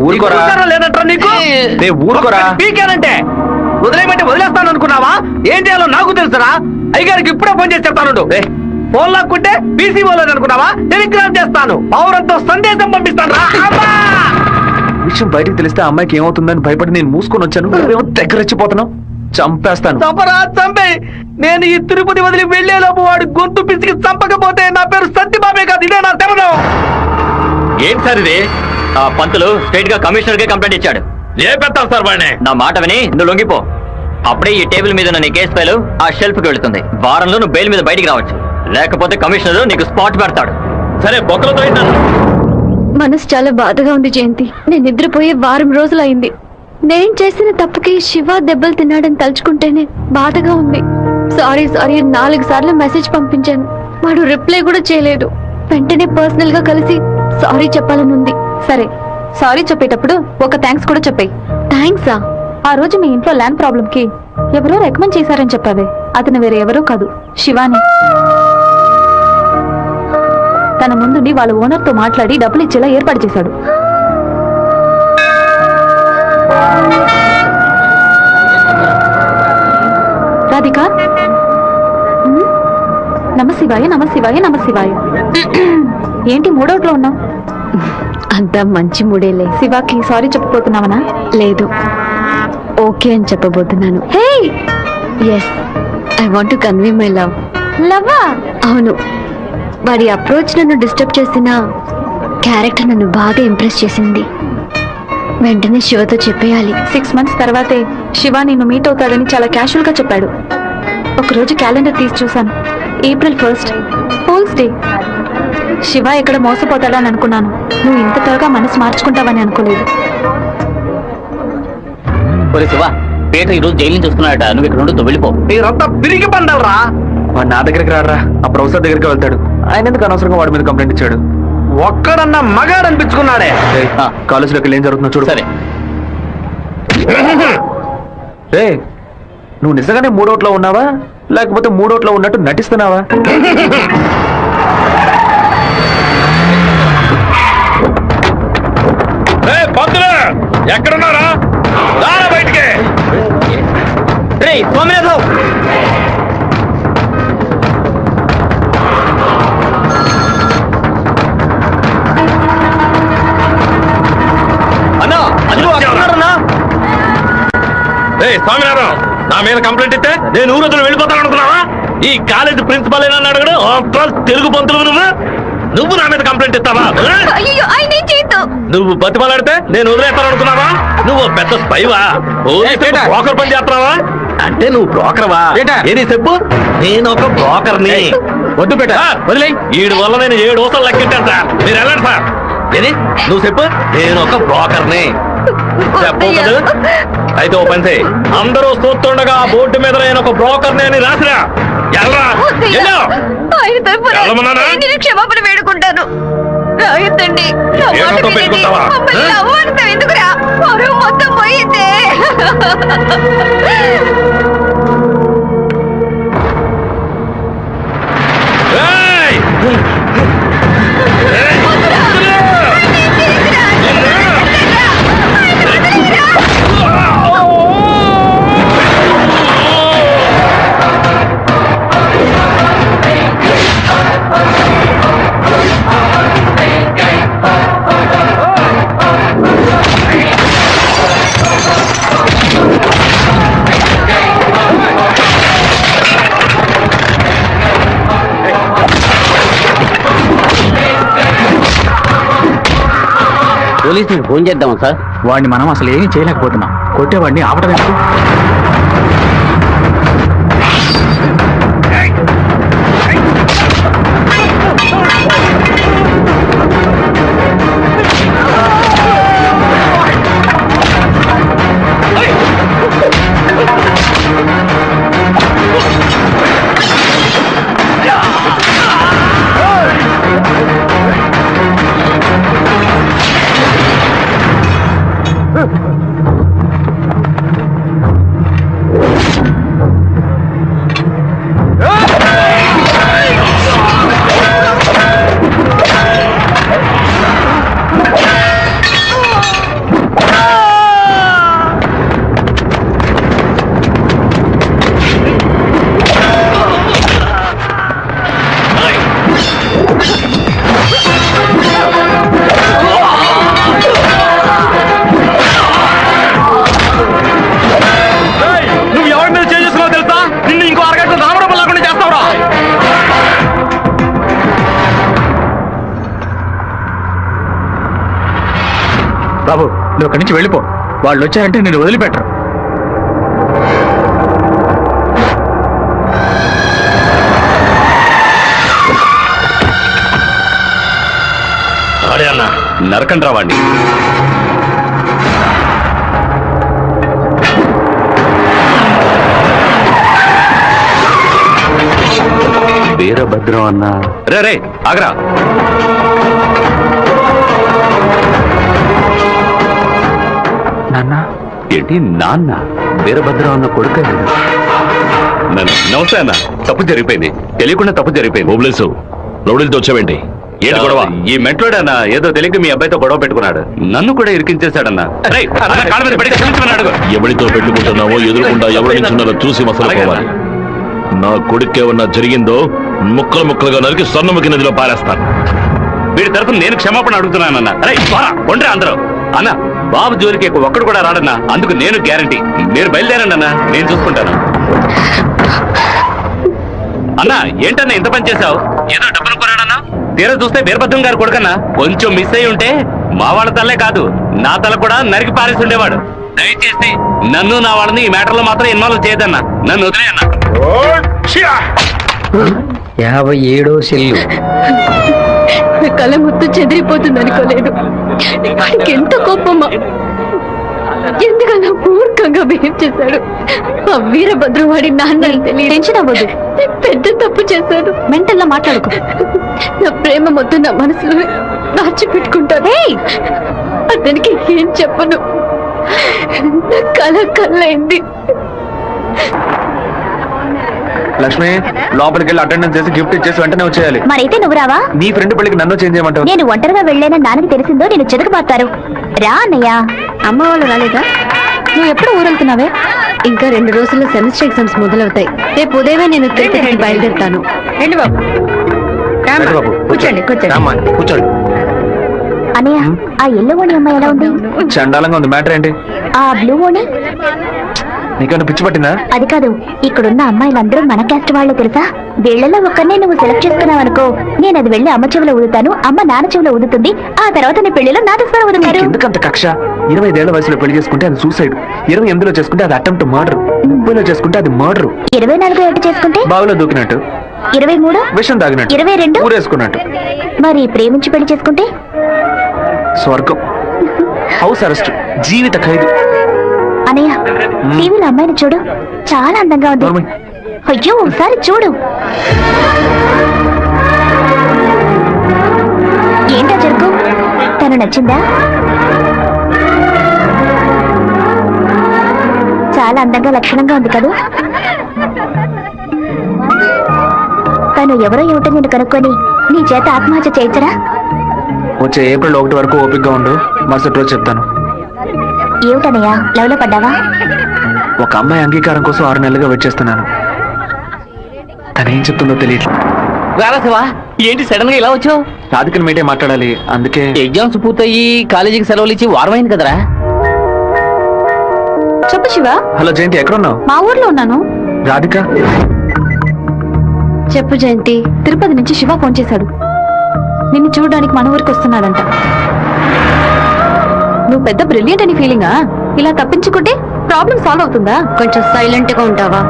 C: ఊరుకోరా
F: లేదంటారా నీకు?
C: ఊరుకోరా
F: పీకేనంటే వదిలేమంటే వదిలేస్తాను అనుకున్నావా? ఏం చేయాలో నాకు తెలుసురా. అయ్యగారికి ఇప్పుడే ఫోన్ చేసి చెప్తాను. ఫోన్ లాక్కుంటే పీసీ పోలేదు అనుకున్నావా? టెలిగ్రామ్ చేస్తాను, పౌరంతో సందేశం పంపిస్తాను రా.
C: విషయం బయటికి తెలిస్తే అమ్మాయికి ఏమవుతుందని భయపడి నేను మూసుకొని వచ్చాను. నువ్వేమో దగ్గర రెచ్చిపోతున్నావు. చంపేస్తాను.
F: చంపరా చంపే. నేను ఈ తిరుపతి వదిలి వెళ్లేలోపు వాడు గొంతు పిసికి చంపకపోతే నా పేరు సత్యబాబే కాదు, ఇదే నా శమనం.
B: ఏంటి సార్ ఇది? ఆ పంతులు స్ట్రైట్ గా కమిషనర్ కే కంప్లైంట్ ఇచ్చాడు.
E: ఏ పెడతావు సార్ వాడిని?
B: నా మాట విని నువ్వు లొంగిపో. అప్పుడే ఈ టేబుల్ మీద ఉన్న నీ కేసు ఫైలు ఆ షెల్ఫ్ కి వెళుతుంది. వారంలో నువ్వు బెయిల్ మీద బయటికి రావచ్చు, లేకపోతే కమిషనర్ నీకు స్పాట్ పెడతాడు. సరే బొక్కలతో
D: మనసు చాలా బాధగా ఉంది జయంతి. నేను నిద్రపోయే వారం రోజులైంది. నేను చేసిన తప్పుకి శివ దెబ్బలు తిన్నాడని తలుచుకుంటేనే బాధగా ఉంది. సారీ సారీ 4 సార్లు మెసేజ్ పంపించాను, వాడు రిప్లై కూడా చేయలేదు. వెంటనే పర్సనల్ గా కలిసి సారీ చెప్పాలని ఉంది.
G: సరే, సారీ చెప్పేటప్పుడు ఒక థ్యాంక్స్ కూడా చెప్పాయి.
D: థ్యాంక్సా?
G: ఆ రోజు మీ ఇంట్లో ల్యాండ్ ప్రాబ్లం కి ఎవరో రికమెండ్ చేశారని చెప్పావే, అతను వేరే ఎవరో కాదు, శివాని. తన ముందుండి వాళ్ళ ఓనర్ తో మాట్లాడి డబ్బులు ఇచ్చేలా ఏర్పాటు చేశాడు. రాధిక, నమశివాయ నమశివాయ నమశివాయ. ఏంటి మూడోట్లో ఉన్నావు?
D: అంతా మంచి మూడేలే.
G: శివాకి సారీ చెప్పబోతున్నావనా?
D: లేదు, ఓకే అని చెప్పబోతున్నాను.
G: Hey,
D: yes, I want to convey my love.
G: లవ్వా?
D: అవును. వాడి అప్రోచ్ నన్ను డిస్టర్బ్ చేసిన క్యారెక్టర్ నన్ను బాగా ఇంప్రెస్ చేసింది. వెంటనే శివతో చెప్పేయాలి.
G: 6 months తర్వాతే శివ నిన్ను మీట్ అవుతాడని చాలా క్యాషువల్ గా చెప్పాడు. ఒకరోజు క్యాలెండర్ తీసి చూశాను, April 1st, fools day. Shiva ఎక్కడ మోసపోతాడని అనుకున్నాను. నువ్వు ఇంత త్వరగా మనసు మార్చుకుంటావని అనుకోలేదు.
B: ఒరే శివ, పీటర్ ఈ రోజు జైలు నుంచి వస్తున్నాడట, నువ్వు ఇక్కడ ఉండు, వెళ్ళిపో.
F: మీరంతా పిరిగి పండాలరా.
C: వాడు నా దగ్గరికి రారా, ఆ ప్రొఫెసర్ దగ్గరికి వెళ్తాడు. ఆయన ఎందుకు అనవసరంగా వాడి మీద కంప్లైంట్ ఇచ్చాడు?
F: ఒక్కడన్నా మగాడు అనిపించుకున్నాడే.
C: కాలేజీలోకి ఏం జరుగుతుందో చూడు.
B: సరే
C: రే, నువ్వు నిజంగానే మూడోట్లో ఉన్నావా, లేకపోతే మూడోట్లో ఉన్నట్టు నటిస్తున్నావా?
E: ఎక్కడున్నారా? బయటికి స్వామినారాయణ, నా మీద కంప్లైంట్ ఇస్తే నేను ఊరొద్దులు వెళ్ళిపోతాను అనుకున్నావా? ఈ కాలేజ్ ప్రిన్సిపల్ ఏనా అడగడు? తెలుగు పంతులు నువ్వు నా మీద కంప్లైంట్ ఇస్తావా? నువ్వు బతిమలాడితే నేను వదిలేస్తాను అనుకున్నావా? నువ్వు పెద్ద స్పైవా? బ్రోకర్ పని చేస్తున్నావా? అంటే నువ్వు బ్రోకర్వా? ఏది చెప్పు. నేను ఒక బ్రోకర్ని. వద్దు పెట్ట వదిలే. ఈడు వల్ల నేను 7 ఊసలు లెక్కెట్టాను సార్. మీరు వెళ్ళండి సార్. ఏది నువ్వు చెప్పు. నేను ఒక బ్రోకర్ని చెప్పు కదా. అయితే ఓ పని చేయి, అందరూ చూస్తుండగా ఆ బోర్డు మీద నేను ఒక బ్రోకర్ని అని రాసిరా.
D: క్షమాపణ వేడుకుంటాను. రాయొద్దండి.
E: పెట్టుకుంటావా?
D: ఎందుకురా మొత్తం పోయిందే.
B: పోలీసులకు ఫోన్ చేద్దాం సార్.
F: వాడిని మనం అసలు ఏమీ చేయలేకపోతున్నాం. కొట్టేవాడిని ఆపడం ఎందుకు? బాబు నువ్వు అక్కడి నుంచి వెళ్ళిపో. వాళ్ళు వచ్చారంటే నేను వదిలిపెట్టరు.
J: అడే అన్న నరకండి రావండి.
C: వీరభద్రం అన్న.
J: రే ఆగరా.
C: నాన్న
J: ఏంటి నాన్న?
C: వీరభద్రం అన్న కొడుకు.
J: నమస్తే అన్న. తప్పు జరిగిపోయింది, తెలియకుండా తప్పు జరిగిపోయింది. ఓబ్లేసు రౌడీలతో వచ్చావేంటి? ఏంటి గొడవ?
B: ఈ మెంట్లోడన్నా ఏదో తెలియక మీ అబ్బాయితో గొడవ పెట్టుకున్నాడు, నన్ను కూడా ఇరికించేశాడన్నా.
J: ఎవరితో పెట్టుకుంటున్నావో ఎదురుకుండా ఎవరి నిల్చున్నారో చూసి మసలుకోవాలి. నా కొడుకేమన్నా జరిగిందో ముక్కలు ముక్కలుగా నరికి స్వర్ణముఖి నదిలో పారేస్తాను.
B: వీడి తరఫున నేను క్షమాపణ అడుగుతున్నానన్నా. ఒండ్రే అందరూ అన్న, బాబు జోలికి ఒక్కడు కూడా రాడన్నా, అందుకు నేను గ్యారంటీ. మీరు బయలుదేరండి అన్నా, నేను చూసుకుంటాను. అన్నా ఏంటన్నా ఇంత పని చేశావు? ఏదో డబ్బులు కొన్నాడన్నా, తీరా చూస్తే వీరభద్రం గారు కొడుకన్నా. కొంచెం మిస్ అయి ఉంటే మా వాళ్ళ తల్లే కాదు, నా తల కూడా నరికి పారేసి ఉండేవాడు. దయచేసి నన్ను నా వాళ్ళని ఈ మ్యాటర్లో మాత్రం ఇన్వాల్వ్ చేయదన్నా, నన్ను వదిలేయన్నా.
F: 57వ సెల్లు.
D: కళ ముత్తు చెదిరిపోతుంది అనుకోలేదు. వాడికి ఎంత కోపమా, ఎందుకన్నా మూర్ఖంగా బిహేవ్ చేశాడు. ఆ వీరభద్రం వాడి నాన్న టెన్షన్ అవ్వదు, పెద్ద తప్పు చేశాడు. మెంటల్లా మాట్లాడుకో. నా ప్రేమ మొత్తం నా మనసులో దాచిపెట్టుకుంటాను. అతనికి ఏం చెప్పను. నా కళ్ళైంది.
C: లక్ష్మి లోపలికి వెళ్ళి అటెండెన్స్ చేసి గిఫ్ట్ ఇచ్చేసి వెంటనే వచ్చేయాలి.
D: మరైతే నువ్వు రావా?
C: నీ ఫ్రెండ్ పెళ్లికి నన్ను చేంజ్ చేయమంటావు?
D: నేను ఒంటరిగా వెళ్ళానని నాన్నకి తెలిసిందో నేను చెదకబాతారు. రా అన్నయ్య. అమ్మ వాళ్ళు రాలేదా? నువ్వు ఎప్పుడు ఊరెళ్తున్నావే? ఇంకా 2 రోజుల్లో సెమిస్టర్ ఎగ్జామ్స్ మొదలవుతాయి. రేపు ఉదయమే నేను తిరుపతికి బయలుదేరుతాను. రండి బాబు. కూర్చోండి
C: కూర్చోండి.
D: అన్నయ్య, ఆ ఎల్లో ఓణి అమ్మాయి ఎలా ఉంది?
C: చండాలంగా ఉంది. మ్యాటర్ ఏంటి?
D: ఆ బ్లూ ఓణి
C: నీకన్నా పిచ్చి పట్టిందా?
D: అది కాదు, ఇక్కడున్న అమ్మాయిలందరూ మన క్యాస్ట్ వాళ్ళే తెలుసా? వీళ్ళలో ఒక్కరినే నువ్వు సెలెక్ట్ చేసుకున్నావు అనుకో, నేను అది వెళ్ళి అమ్మ చెవిలో ఊదుతాను, అమ్మ నాన్న చెవిలో ఊదుతుంది, ఆ తర్వాత నీ పెళ్లిలో నాటస్వరం ఊదుతారు.
C: ఎందుకంత కక్ష? 25 ఏళ్ల వయసులో పెళ్లి చేసుకుంటే అది సూసైడ్, 28లో చేసుకుంటే అది అటెంప్ట్ మర్డర్, 30లో చేసుకుంటే అది మర్డర్,
D: 24 ఏట చేసుకుంటే
C: బావిలో దూకినట్టు,
D: 23
C: విషం తాగినట్టు,
D: 22
C: ఊరేసుకున్నట్టు.
D: మరి ప్రేమించి పెళ్లి చేసుకుంటే
C: స్వర్గం, హౌస్ అరెస్ట్, జీవిత ఖైదు.
D: అనయ్య, టీవీలో అమ్మాయిని చూడు, చాలా అందంగా ఉంది. అయ్యో ఒకసారి చూడు. ఏంటా జరుగు? తను నచ్చిందా? చాలా అందంగా లక్షణంగా ఉంది కదా. తను ఎవరో ఏమిటో నేను కనుక్కొని నీ చేత ఆత్మహత్య చేయించరా?
C: వచ్చే ఏప్రిల్ 1 వరకు ఓపికగా ఉండు, మరుసటి రోజు చెప్తాను.
D: ఏమిటనయ్యా, లవ్ లో పడ్డావా?
C: ఒక అమ్మాయి అంగీకారం కోసం 6 నెలలుగా వెయిట్ చేస్తున్నాను. తనేం చెప్తుందో తెలియట్లేదు.
F: రారాసవా, ఏంటి సడన్ గా ఇలా వచ్చావు?
C: రాధికని మీటే మాట్లాడాలి, అందుకే.
F: ఎగ్జామ్స్ పూర్తయి కాలేజీకి సెలవులు ఇచ్చి వారమైంది కదరా.
G: చెప్పు శివ.
C: హలో జయంతి, ఎక్కడున్నావు?
G: మా ఊర్లో ఉన్నాను.
C: రాధిక?
G: చెప్పు జయంతి. తిరుపతి నుంచి శివ ఫోన్ చేశాడు. నిన్ను చూడడానికి మన ఊరికి వస్తున్నాడంట. నువ్వు పెద్ద బ్రిలియంట్ అని ఫీలింగా? ఇలా తప్పించుకుంటే ప్రాబ్లం సాల్వ్ అవుతుందా?
D: కొంచెం సైలెంట్ గా ఉంటావా?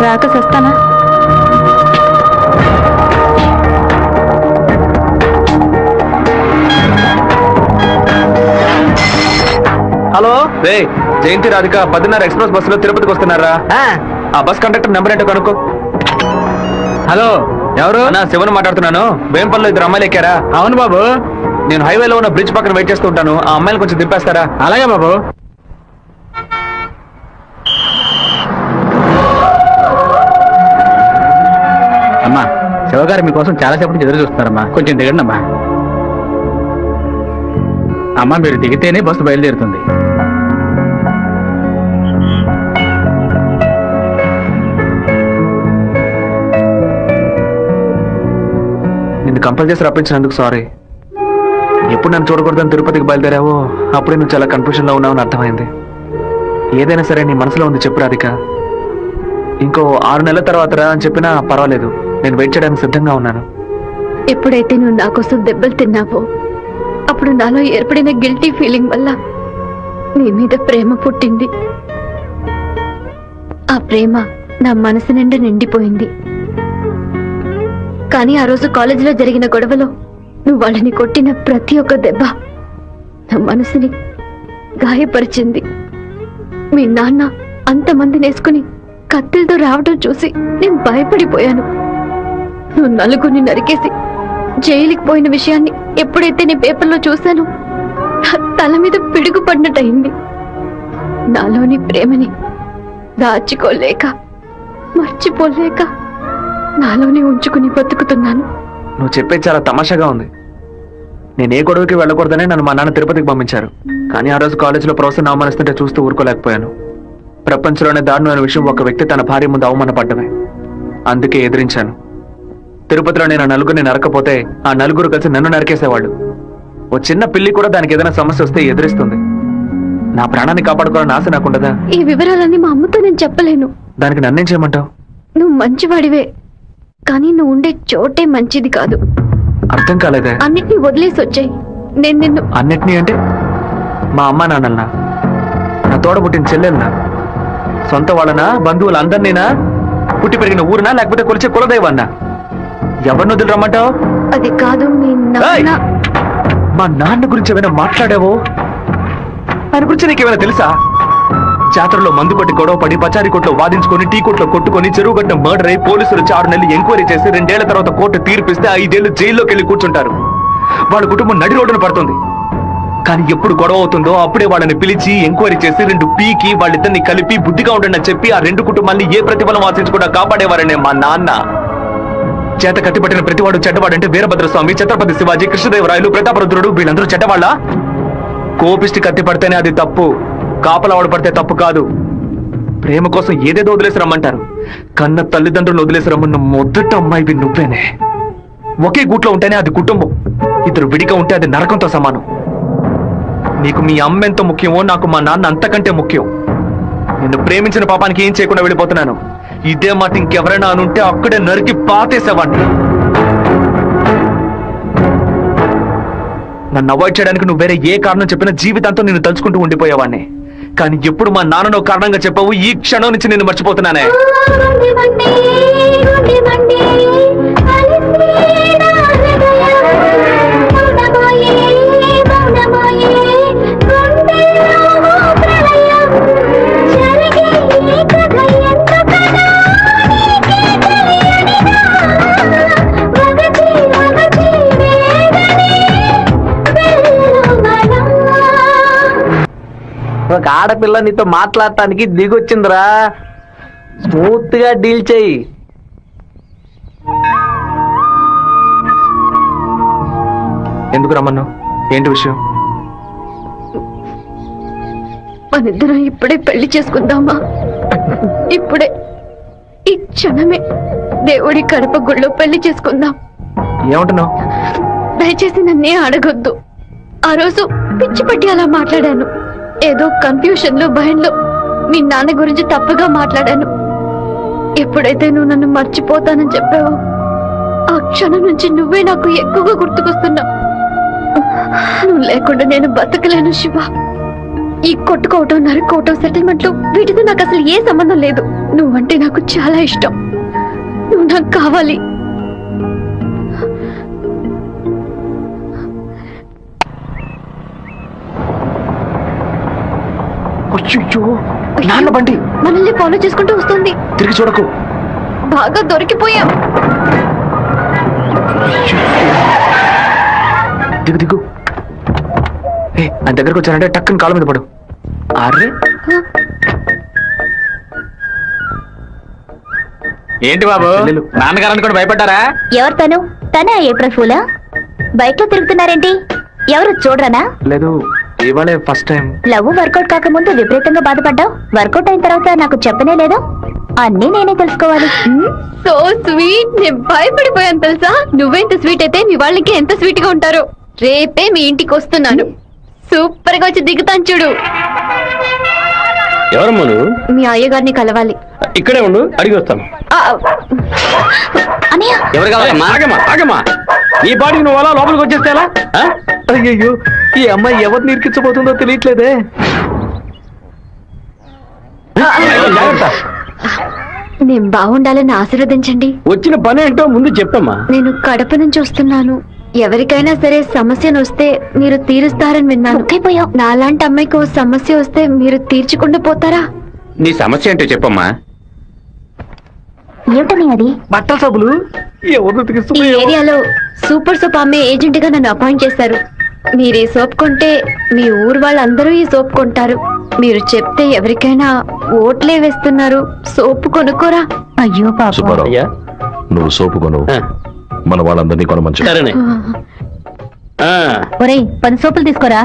G: రాక సస్తానా?
C: హలో రే, జయంతి రాధిక 10:30 ఎక్స్ప్రెస్ బస్సులో తిరుపతికి వస్తున్నారా? ఆ బస్ కండక్టర్ నెంబర్ ఏంటో కనుక్కో.
F: హలో, ఎవరు?
C: అన్నా, శివన్ మాట్లాడుతున్నాను. వేంపల్లో 2 అమ్మాయిలు ఎక్కారా?
F: అవును బాబు.
C: నేను హైవేలో ఉన్న బ్రిడ్జ్ పక్కన వెయిట్ చేస్తూ ఉంటాను, ఆ అమ్మాయిలు కొంచెం దింపేస్తారా?
F: అలాగే బాబు. అమ్మా, శివగారు మీకోసం చాలాసేపటి ఎదురు చూస్తున్నారమ్మా, కొంచెం దిగండి అమ్మా. అమ్మా, మీరు దిగితేనే బస్సు బయలుదేరుతుంది.
C: నిన్ను కంపల్ చేసి రప్పించినందుకు సారీ. ఎప్పుడు నన్ను చూడకూడదని తిరుపతికి బయలుదేరావో అప్పుడే నువ్వు చాలా కన్ఫ్యూజన్ లో ఉన్నావని అర్థమైంది. ఏదైనా సరే నీ మనసులో ఉంది చెప్పు రాధిక. ఇంకో 6 నెలల తర్వాత రా అని చెప్పినా పర్వాలేదు, నేను వెయిట్ చేయడానికి సిద్ధంగా ఉన్నాను.
D: ఎప్పుడైతే నువ్వు నా కోసం దెబ్బలు తిన్నావో అప్పుడు నాలో ఏర్పడిన గిల్టీ ఫీలింగ్ వల్ల నీ మీద ప్రేమ పుట్టింది. ఆ ప్రేమ నా మనసు నిండా నిండిపోయింది. కానీ ఆ రోజు కాలేజీలో జరిగిన గొడవలో నువ్వు వాళ్ళని కొట్టిన ప్రతి ఒక్క దెబ్బ నా మనసుని గాయపరిచింది. మీ నాన్న అంతమందిని వేసుకుని కత్తిలతో రావడం చూసి నేను భయపడిపోయాను. నువ్వు నలుగురిని నరికేసి జైలుకి పోయిన విషయాన్ని ఎప్పుడైతే నీ పేపర్లో చూశానో నా తల మీద పిడుగు పడినట్టయింది. నాలోని ప్రేమని దాచుకోలేక మర్చిపోలేక నాలోనే ఉంచుకుని బతుకుతున్నాను.
C: నువ్వు చెప్పేది చాలా తమాషాగా ఉంది. నేను ఏ గొడవకి వెళ్ళకూడదనే నన్ను మా నాన్న తిరుపతికి పంపించారు. కానీ ఆ రోజు కాలేజీలో ప్రొఫెసర్ అవమానిస్తుంటే చూస్తూ ఊరుకోలేకపోయాను. ప్రపంచంలోనే దారుణమైన విషయం ఒక వ్యక్తి తన భార్య ముందు అవమానపడ్డమే. అందుకే ఎదిరించాను. తిరుపతిలో నేను ఆ నలుగురిని నరకపోతే ఆ నలుగురు కలిసి నన్ను నరికేసేవాళ్ళు. ఓ చిన్న పిల్లి కూడా దానికి ఏదైనా సమస్య వస్తే ఎదురిస్తుంది. నా ప్రాణాన్ని కాపాడుకోవాలని ఆశ నాకుండదా?
D: ఈ వివరాలన్నీ మా అమ్మతో నేను చెప్పలేను.
C: దానికి నన్నేం చేయమంటావు?
D: నువ్వు మంచివాడివే, కానీ నువ్వు ఉండే చోటే మంచిది కాదు.
C: అర్థం కాలేదే.
D: అన్నిటినీ వదిలేసి వచ్చాయి. నేను నిన్ను
C: అన్నిటినీ అంటే మా అమ్మ నాన్నల్నా, నా తోడబుట్టిన చెల్లెల్నా, సొంత వాళ్ళనా, బంధువులందరినీనా, పుట్టి పెరిగిన ఊరునా, లేకపోతే కొలిచే కులదైవన్నా? ఎవరిని వదిలి రమ్మంటావు?
D: అది కాదు మీ నాన్న.
C: మా నాన్న గురించి ఏమైనా మాట్లాడావో? ఆయన గురించి నీకేమైనా తెలుసా? జాతరలో మందు కొట్టి గొడవ పడి పచారీ కొట్లో వాదించుకొని టీ కొట్లో కొట్టుకొని చెరువు గట్టిన మర్డర్ అయి పోలీసులు 6 నెలలు ఎంక్వైరీ చేసి 2 ఏళ్ల తర్వాత కోర్టు తీర్పిస్తే 5 ఏళ్లు జైల్లోకి వెళ్ళి కూర్చుంటారు. వాళ్ళ కుటుంబం నడి రోడ్డున పడుతుంది. కానీ ఎప్పుడు గొడవ అవుతుందో అప్పుడే వాళ్ళని పిలిచి ఎంక్వైరీ చేసి 2 పీకి వాళ్ళిద్దరిని కలిపి బుద్ధిగా ఉండండి చెప్పి ఆ 2 కుటుంబాన్ని ఏ ప్రతిఫలం ఆశించకుండా కాపాడేవారనే మా నాన్న. చేత కట్టిపట్టిన ప్రతివాడు చెడ్డవాడంటే వీరభద్రస్వామి, ఛత్రపతి శివాజీ, కృష్ణదేవరాయలు, ప్రతాపరుద్రుడు వీళ్ళందరూ చెడ్డవాళ్ళ? కోపిష్టి కత్తి పడితేనే అది తప్పు, కాపలావాడు పడితే తప్పు కాదు. ప్రేమ కోసం ఏదేదో వదిలేసి రమ్మంటారు. కన్న తల్లిదండ్రులు వదిలేసి రమ్మన్న మొదట అమ్మాయివి నువ్వేనే. ఒకే గూట్లో ఉంటేనే అది కుటుంబం, ఇద్దరు విడిగా ఉంటే అది నరకంతో సమానం. నీకు మీ అమ్మ ఎంత ముఖ్యమో నాకు మా నాన్న అంతకంటే ముఖ్యం. నిన్ను ప్రేమించిన పాపానికి ఏం చేయకుండా వెళ్ళిపోతున్నాను. ఇదే మాట ఇంకెవరైనా అనుంటే అక్కడే నరికి పాతేసేవాడిని. నన్ను అవాయిడ్ చేయడానికి నువ్వు వేరే ఏ కారణం చెప్పినా జీవితాంతం నిన్ను తలుచుకుంటూ ఉండిపోయేవాడిని. కానీ ఎప్పుడు మా నాన్నను కారణంగా చెప్పావు, ఈ క్షణం నుంచి నేను మర్చిపోతున్నానే.
F: ఒక ఆడపిల్ల నీతో మాట్లాడటానికి దిగొచ్చిందిరా. స్మూత్ గా డీల్ చెయ్యి.
C: ఎందుకు రమ్మన్నావు? ఏంటి విషయం?
D: మనిద్దరం ఇప్పుడే పెళ్లి చేసుకుందామా? ఇప్పుడే, ఈ క్షణమే దేవుడి కడప గుళ్ళో పెళ్లి చేసుకుందాం.
C: ఏమంటున్నావు?
D: దయచేసి నన్నే అడగొద్దు. ఆ రోజు పిచ్చి పట్టి అలా మాట్లాడాను. ఏదో కన్ఫ్యూషన్ లో భయంలో మీ నాన్న గురించి తప్పుగా మాట్లాడాను. ఎప్పుడైతే నువ్వు నన్ను మర్చిపోతానని చెప్పావో ఆ క్షణం నుంచి నువ్వే నాకు ఎక్కువగా గుర్తుకొస్తున్నావు. నువ్వు లేకుండా నేను బతకలేను శివ. ఈ కొట్టుకోవటం, నరుకోవటం, సెటిల్మెంట్లు వీటితో నాకు అసలు ఏ సంబంధం లేదు. నువ్వంటే నాకు చాలా ఇష్టం. నువ్వు నాకు కావాలి.
C: నాన్న బండి
D: మనల్ని ఫాలో చేసుకుంటూ వస్తుంది.
C: తిరిగి చూడకు.
D: బాగా దొరికిపోయాం.
C: దిగు దిగు. ఆయన దగ్గరకు వచ్చానంటే టక్కుని కాళ్ళ మీద పడు. అరే
B: ఏంటి బాబు, నాన్నగారని కూడా భయపడ్డారా?
D: ఎవరు తను? తనే ఏప్రిల్ ఫూలా? బైక్ లో తిరుగుతున్నారేంటి? ఎవరు చూడరానా?
C: లేదు, ఇవాళే ఫస్ట్ టైం.
D: లవ్ వర్కౌట్ కాకముందు విపరీతంగా బాధపడ్డావు. వర్కౌట్ అయిన తర్వాత నాకు చెప్పనే లేదు. అన్నీ నేనే తెలుసుకోవాలి. So sweet. నేను భయపడిపోయాను తెలుసా. నువ్వెంత స్వీట్ అయితే మీ వాళ్ళకి ఎంత స్వీట్ గా ఉంటారో. రేపే మీ ఇంటికి వస్తున్నాను. సూపర్ గా వచ్చి దిగుతాను చూడు.
I: ఎవరమ్మా నువ్వు?
D: మీ అయ్యగారిని కలవాలి.
I: ఇక్కడే ఉండు, అడిగి వస్తాను.
D: అన్నయ్య,
B: ఎవరు కావాలమ్మా?
I: ఆగమ్మా ఆగమ్మా. నీ పాటికి నువ్వు అలా లోపలికి వచ్చేస్తే ఎలా? ఆ?
F: అయ్యయ్యో ఈ అమ్మాయి ఎవరిని ఇరికించబోతుందో తెలియట్లేదే.
I: జాగ్రత్త.
D: నేను బాగుండాలని ఆశీర్వదించండి.
I: వచ్చిన పని ఏంటో ముందు చెప్పమ్మా.
D: నేను కడప నుంచి వస్తున్నాను. ఎవరికైనా సరే సమస్యను వస్తే మీరు తీరుస్తారని విన్నాను. నాలాంటి అమ్మాయికి ఓ సమస్య వస్తే మీరు తీర్చకుండా పోతారా?
B: నీ సమస్య ఏంటో చెప్పమ్మా.
D: ఏమిటని అది?
F: బట్టల సబ్బులు ఎవరిని
D: ఈ
F: తిరిగిస్తున్నాయో.
D: ఏరియాలో సూపర్ సోప్ అమ్మే ఏజెంట్ గా నన్ను అపాయింట్ చేశారు. మీరు ఈ సోప్ కొంటే మీ ఊరు వాళ్ళందరూ ఈ సోప్ కొంటారు. మీరు చెప్తే ఎవరికైనా ఓట్లే వేస్తున్నారు. సోపు కొనుక్కోరా? అయ్యో పాప.
J: సుబ్బారావు
I: అయ్యా
J: నువ్వు సోపు కొను,
I: ఆ,
J: మన వాళ్ళందరినీ కొనమంచు.
I: సరేనే. ఆ,
D: ఒరేయ్ 10 సోపులు తీసుకోరా.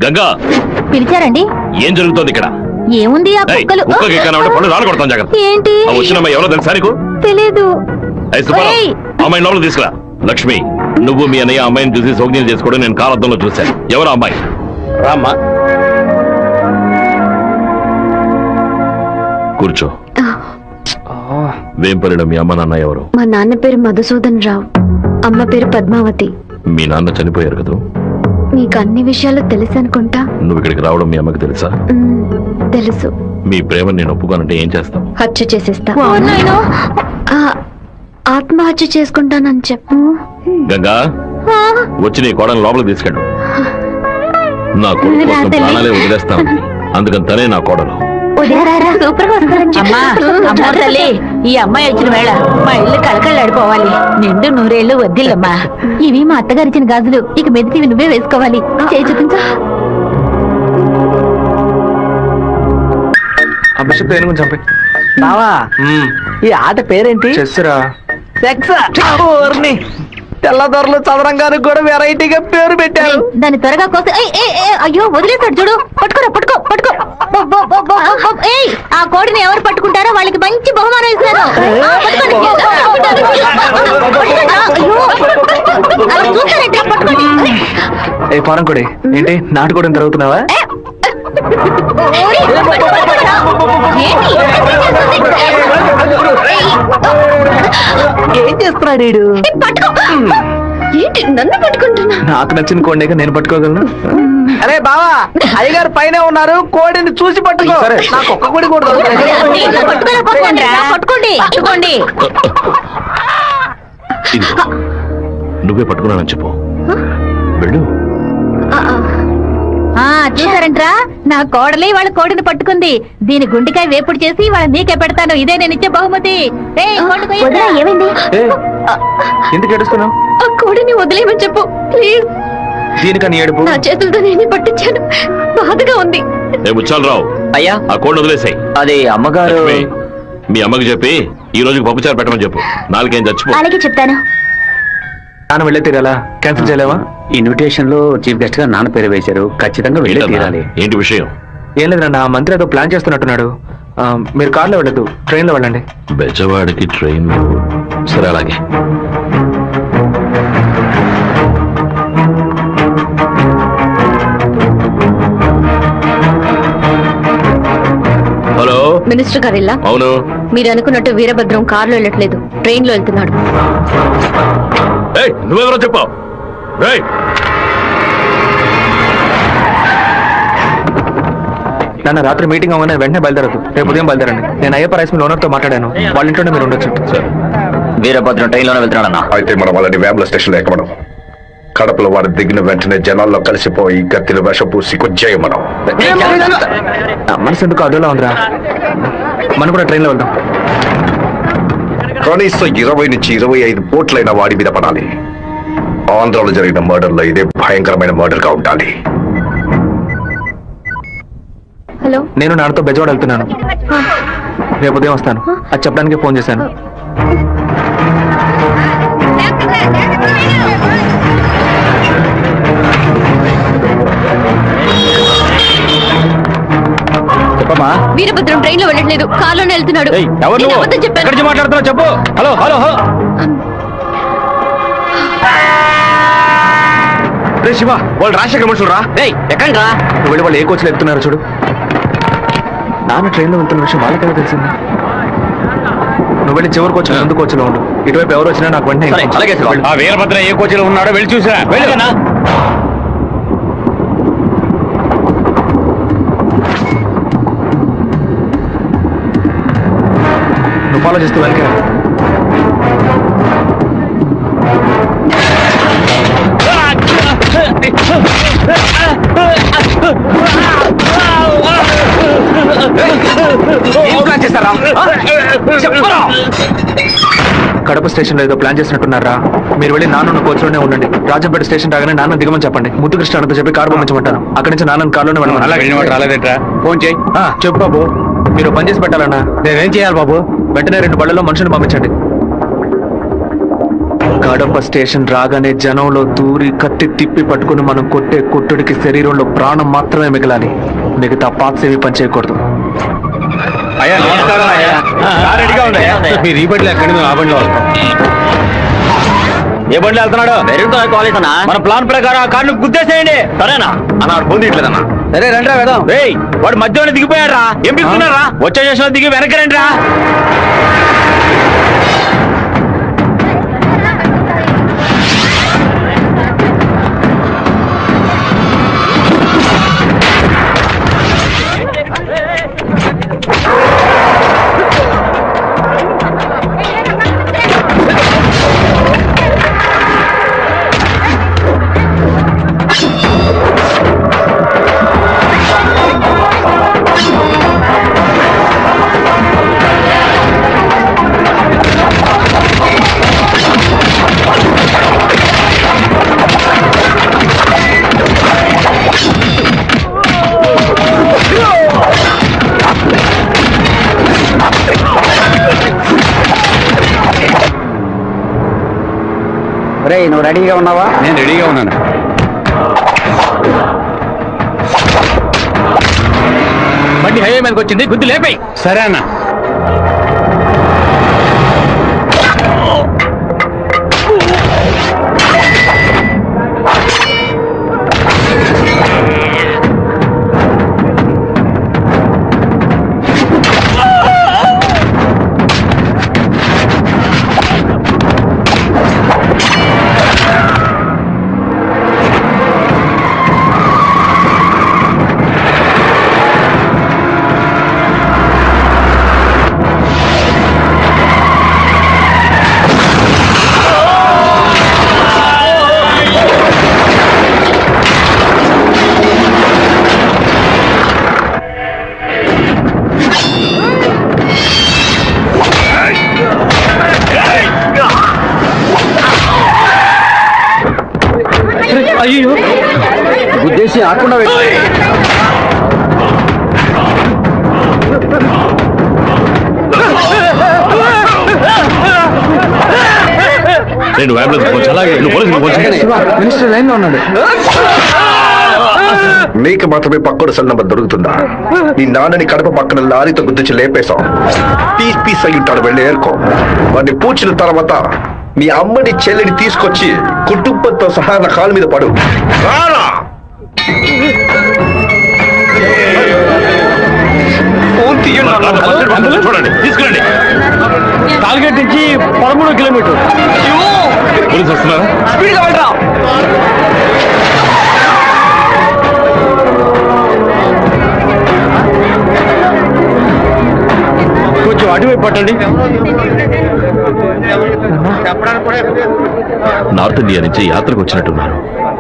J: గంగా
D: పిలిచారండి?
J: ఏం జరుగుతోంది ఇక్కడ?
D: ఏముంది ఆ
J: ఏయ్,
D: కుక్కలు?
J: కుక్కకి ఎక్కనంటే పళ్ళు రాళ్ళు కొడతాం జాగ్రత్త.
D: ఏంటి?
J: ఆ వచ్చిన అమ్మాయి ఎవరో తెలుసా నీకు?
D: తెలీదు.
J: ఏయ్, సుబ్బారావు,
D: ఏయ్.
J: అమ్మాయి లోపల తీసుకురా. లక్ష్మి, నువ్వు మీ అన్నయ్య అమ్మాయిని చూసి సౌజ్ఞలు చేసుకోవడం నేను కాలద్దంలో చూశాను. ఎవరు ఆ అమ్మాయి?
I: రామ్మా.
J: కూర్చో. వేంపల్లిలో మీ అమ్మ నాన్న ఎవరు?
D: మా నాన్న పేరు మధుసూదన్ రావు, అమ్మ పేరు పద్మావతి.
J: మీ నాన్న చనిపోయారు కదా?
D: నీకు అన్ని విషయాలు తెలుసు అనుకుంటా.
J: నువ్వు ఇక్కడికి రావడం మీ అమ్మకి తెలుసా?
D: తెలుసు.
J: మీ ప్రేమను నేను ఒప్పుకోనంటే ఏం చేస్తావు?
D: హత్య చేసేస్తా. ఆ, ఆత్మహత్య చేసుకుంటానని చెప్పు.
J: గంగా, వచ్చి నీ కోడని లోపలికి తీసుకెళ్ళు. నా కొడుకు కోసం ప్రాణాలే వదిలేస్తాను, అందుకని తనే నా కోడలు.
D: సూపర్ గా వస్తారని
K: అమ్మా అమ్మా తల్లి, ఈ అమ్మాయి వచ్చిన వేళ మా ఇల్లు కలకళ్ళాడిపోవాలి. నిండు నూరేళ్లు వద్దిల్లమ్మా.
D: ఇవి మా అత్తగారిచ్చిన గాజులు, ఇక మెదిటివి నువ్వే వేసుకోవాలి. చేయి చూపించు.
C: ఆ బిషప్ ఏనుగుని చంపే.
F: బావా ఈ ఆట పేరేంటి?
C: చెస్సురా.
F: సెక్స్. ఓర్ని తెల్లదొరలు చదరంగానికి కూడా వెరైటీగా పేరు పెట్టారు.
D: దాన్ని త్వరగా కోసి అయ్యో వదిలేసాడు చూడు. పట్టుకోరా, పట్టుకో పట్టుకో. ఏయ్, ఆ కోడిని ఎవరు పట్టుకుంటారో వాళ్ళకి మంచి బహుమానం ఇస్తారు. ఆ, పట్టుకోండి. అయ్యో, అలా చూస్తారంటే పట్టుకోండి.
C: ఏ ఫారం కొడి, ఏంటి నాటుకోవడం జరుగుతున్నావా?
F: ఏం చేస్తున్నాడు వీడు?
D: ఏంటి నన్ను పట్టుకుంటున్నా?
C: నాకు నచ్చిన కోడిగా నేను పట్టుకోగలను.
F: అరే బావా, అయ్యగారు పైన ఉన్నారు, కోడిని చూసి పట్టుకో.
C: సరే.
F: నాకు ఒక్క కోడి కూడా దొరకలేదు.
K: పట్టుకోండి పట్టుకోండి.
J: ఇదిగో, నువ్వే పట్టుకున్నానని చెప్పు. వెళ్ళు.
K: చూసారంట్రా, నా కోడలి వాళ్ళ కోడిని పట్టుకుంది. దీని గుండెకాయ వేపుడు చేసి వాళ్ళ నీకే పెడతాను. ఇదే నేను ఇచ్చే బహుమతి.
D: ఏమైంది?
C: ఏ, ఎందుకు ఏడుస్తున్నావు?
D: ఆ కోడిని వదిలేయమని చెప్పు ప్లీజ్.
C: దీనికని ఏడుపు?
D: నా చేతులతో నేను పట్టించాను, బాధగా ఉంది.
J: ఏ ముచ్చాలరావు,
F: అయ్యా
J: ఆ కోడిని వదిలేసాయి.
F: అది అమ్మగారు.
J: మీ అమ్మకి చెప్పి ఈ రోజుకి పప్పుచారు పెట్టమని చెప్పు. నాలుగేం చచ్చిపో.
D: అలాగే చెప్తాను.
C: నాన్న వెళ్ళే తీరాలా? క్యాన్సిల్ చేయలేవా?
B: ఇన్విటేషన్ లో చీఫ్ గెస్ట్ గా నాన్న పేరు వేశారు, ఖచ్చితంగా వెళ్ళే తీరాలి.
J: ఏంటి విషయం?
C: ఏం లేదు నాన్న, మంత్రి ఏదో ప్లాన్ చేస్తున్నట్టున్నాడు. మీరు కార్లో వెళ్ళదు, ట్రైన్ లో వెళ్ళండి.
J: బెజవాడికి ట్రైన్? సరే అలాగే. హలో
D: మినిస్టర్ గారు ఇలా
J: అవును.
D: మీరు అనుకున్నట్టు వీరభద్రం కారులో వెళ్ళట్లేదు, ట్రైన్ లో వెళ్తున్నాడు.
J: ఏయ్, నువ్వెవరో చెప్పావు?
C: నాన్న రాత్రి మీటింగ్ అవ్వగానే వెంటనే బయలుదేరదు, రేపు ఉదయం బయలుదేరండి. నేను అయ్యప్ప రైస్ మిల్ ఓనర్ తో మాట్లాడాను, వాళ్ళ ఇంట్లోనే మీరు ఉండొచ్చు.
B: వీరభద్రం ట్రైన్ లోనే వెళ్తున్నాడన్నా.
H: అయితే మనం వాళ్ళని వేముల స్టేషన్ లో ఎక్కమడం, కడపలో వారు దిగిన వెంటనే జనాల్లో కలిసిపోయి గత్తిలో విషపూసి కొచ్చేయమనం.
C: మనసు ఎందుకు అదోలా ఉందిరా, మనం కూడా ట్రైన్ లో వెళ్దాం.
H: కనీసం 20 నుంచి 25 పోట్లైన వాడి మీద పడాలి. ఆంధ్రాలో జరిగిన మర్డర్ లో ఇదే భయంకరమైన మర్డర్ గా ఉండాలి.
D: హలో,
C: నేను నాన్నతో బెజవాడ వెళ్తున్నాను, రేపు ఉదయం వస్తాను. అది చెప్పడానికి ఫోన్ చేశాను.
I: చెప్పమ్మా.
D: వీరభద్రం ట్రైన్ లో వెళ్ళట్లేదు, కారులోనే వెళ్తున్నాడు.
I: ఏయ్, ఎవరు
D: నేను
I: నువ్వు?
D: అబద్ధం చెప్పాను.
I: ఎక్కడి నుంచి మాట్లాడుతున్నావు చెప్పు. Hello hello hello.
C: రే శివ, వాళ్ళు రాజశేఖర మనుషులు రా.
I: ఎక్కడి రా?
C: నువ్వు వెళ్ళి వాళ్ళు ఏ కోచ్లో ఎక్కుతున్నారు చూడు. నాన్న ట్రైన్ లో వెళ్తున్న విషయం వాళ్ళకెలా తెలిసింది? నువ్వు వెళ్ళి చివరికి వచ్చిన ముందు కోచ్లో ఉండు. ఇటువైపు ఎవరు వచ్చినా నాకు వెంటనే inform
F: అలాగే
C: చేయి.
F: సార్.
B: ఆ వీరభద్ర ఏ కోచ్లో ఉన్నాడో వెళ్ళి చూసిరా. వెళ్ళనా?
C: నువ్వు ఫాలో చేస్తూ వెనక కడప స్టేషన్ లో ఏదో ప్లాన్ చేసినట్టున్నారా? మీరు వెళ్ళి నాన్న కోచ్లోనే ఉండండి. రాజంపేట స్టేషన్ రాగానే నాన్న దిగమని చెప్పండి. ముద్దుకృష్ణ అంతా చెప్పి కారు పంపించమంటాను. అక్కడి నుంచి నాన్న కారులోనే వెళ్ళమని.
B: రాలేదేట్రా? ఫోన్ చేయి.
C: చెప్పు బాబు. మీరు పని చేసి పెట్టాలన్నా.
B: నేనేం చేయాలి బాబు?
C: వెంటనే 2 బళ్ళలో మనుషులు పంపించండి. కడప స్టేషన్ రాగానే జనంలో దూరి కత్తి తిప్పి పట్టుకుని మనం కొట్టే కొట్టుడికి శరీరంలో ప్రాణం మాత్రమే మిగలాలి. మిగతా పార్ట్స్ ఏమి పని చేయకూడదు.
B: అయ్యా నమస్కారం అయ్యా. కారు రెడీగా ఉందయ్యా. మీరు ఈ బండిలో ఎక్కడి ఆ బండిలో వస్తాం. ఏ బండిలో వెళ్తున్నాడు?
F: కాలేజ్ అన్నా.
B: మన ప్లాన్ ప్రకారం ఆ కార్ను గుద్దేసేయండి. సరేనా?
F: అన్నాడు ఫోన్ తీయట్లేదన్నా.
B: సరే రండిరా వెళ్దాం. రేయ్ వాడు మధ్యలో దిగిపోయారా? ఏం పిస్తున్నారా? వచ్చే చేసిన దిగి వెనక్కి రండిరా.
F: నువ్వు రెడీగా ఉన్నావా?
B: నేను రెడీగా ఉన్నాను. బండి హైవే మీదకి వచ్చింది. గుద్ది లేపాయి. సరే అన్న.
F: అయ్యో ఉద్దేశం ఆకుండా
J: నేను
C: మినిస్టర్ లైన్ లో ఉన్నాడు.
H: నీకు మాత్రమే పక్కడు సెల్ నంబర్ దొరుకుతుందా? నీ నాన్నని కడప పక్కన లారీతో గుద్దించి లేపేశాం. పీస్ పీస్ అయి ఉంటాడు. వెళ్ళి ఏరుకో. వాడిని పూడ్చిన తర్వాత మీ అమ్మని చెల్లిని తీసుకొచ్చి కుటుంబంతో సహా నా కాలు మీద పడు. రారా
J: చూడండి, తీసుకురండి.
I: టార్గెట్ నుంచి 13 కిలోమీటర్.
J: పోలీసు వస్తున్నారా?
I: కొంచెం అటువైపు పట్టండి.
J: నార్త్ ఇండియా నుంచి యాత్రకు వచ్చినట్టున్నారు.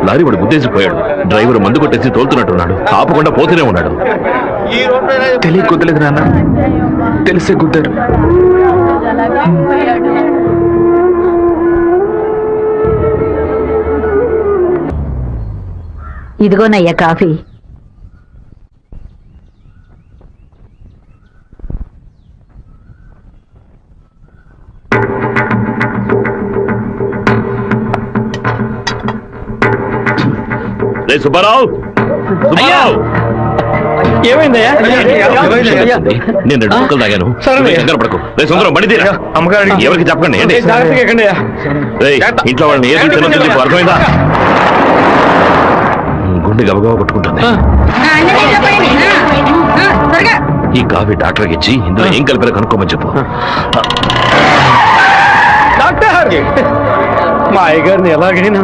J: లారీ వాడు గుద్దేసిపోయాడు. డ్రైవర్ మందు కొట్టేసి తోలుతున్నట్టున్నాడు. ఆపకుండా పోతూనే ఉన్నాడు.
C: తెలియ కుదలేదు నాన్న, తెలిసే కుదరు.
K: ఇదిగోనయ్యా కాఫీ.
J: సుబ్బారావు, సుబ్బారావు,
I: ఏమైందయ్యా?
J: నేను 2 ముక్కలు తాగాను. కంగారు పడకు. సుందరం బండి తీరా. ఎవరికి చెప్పకండి. ఏంటి? ఇంట్లో వాళ్ళని ఏది తినొచ్చు నీకు అర్థమైందా? గుండె గబగబా కొట్టుకుంటుంది. ఈ కాఫీ డాక్టర్కి ఇచ్చి ఇందులో ఏం కలిపారో కనుక్కోమని చెప్పు.
F: డాక్టర్
I: మా అయ్యగారిని ఎలాగైనా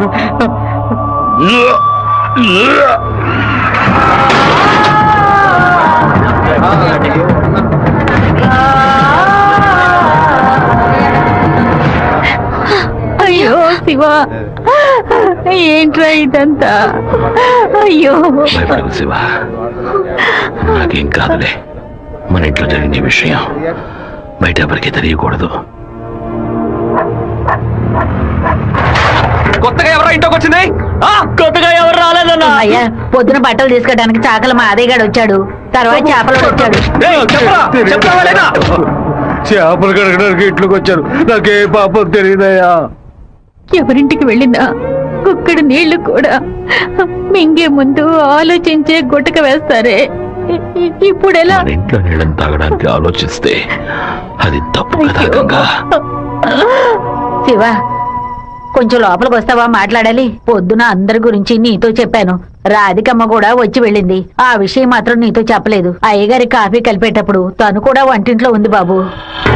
K: అయ్యో శివ, ఏంట్రా ఇదంతా? అయ్యో
J: భయపడకు శివ, నాకేం కాదులే. మన ఇంట్లో జరిగిన ఈ విషయం బయట ఎవరికి తెలియకూడదు.
C: కొత్తగా ఎవరో ఇంట్లోకి వచ్చింది?
I: కొత్తగా ఎవరు రాలేదన్నా.
K: అయ్యా, పొద్దున బట్టలు తీసుకెళ్ళడానికి చాకల మా అదయ్యగాడు వచ్చాడు, తర్వాత చేపలు వచ్చాడు.
I: చేపలు కడగడానికి ఇంట్లోకి వచ్చారు. నాకే పాపం తెలియదయ్యా.
K: ఎవరింటికి వెళ్ళినా కుక్కడు నీళ్లు కూడా మింగే ముందు ఆలోచించే గుట్టక వేస్తారే, ఇప్పుడెలా?
J: మన ఇంట్లో నీళ్ళని తాగడానికి ఆలోచిస్తే అది తప్పు కదా గంగా.
K: శివ, కొంచెం లోపలికి వస్తావా? మాట్లాడాలి. పొద్దున అందరి గురించి నీతో చెప్పాను. రాధికమ్మ కూడా వచ్చి వెళ్ళింది. ఆ విషయం మాత్రం నీతో చెప్పలేదు. అయ్యగారి కాఫీ కలిపేటప్పుడు తను కూడా వంటింట్లో ఉంది బాబు.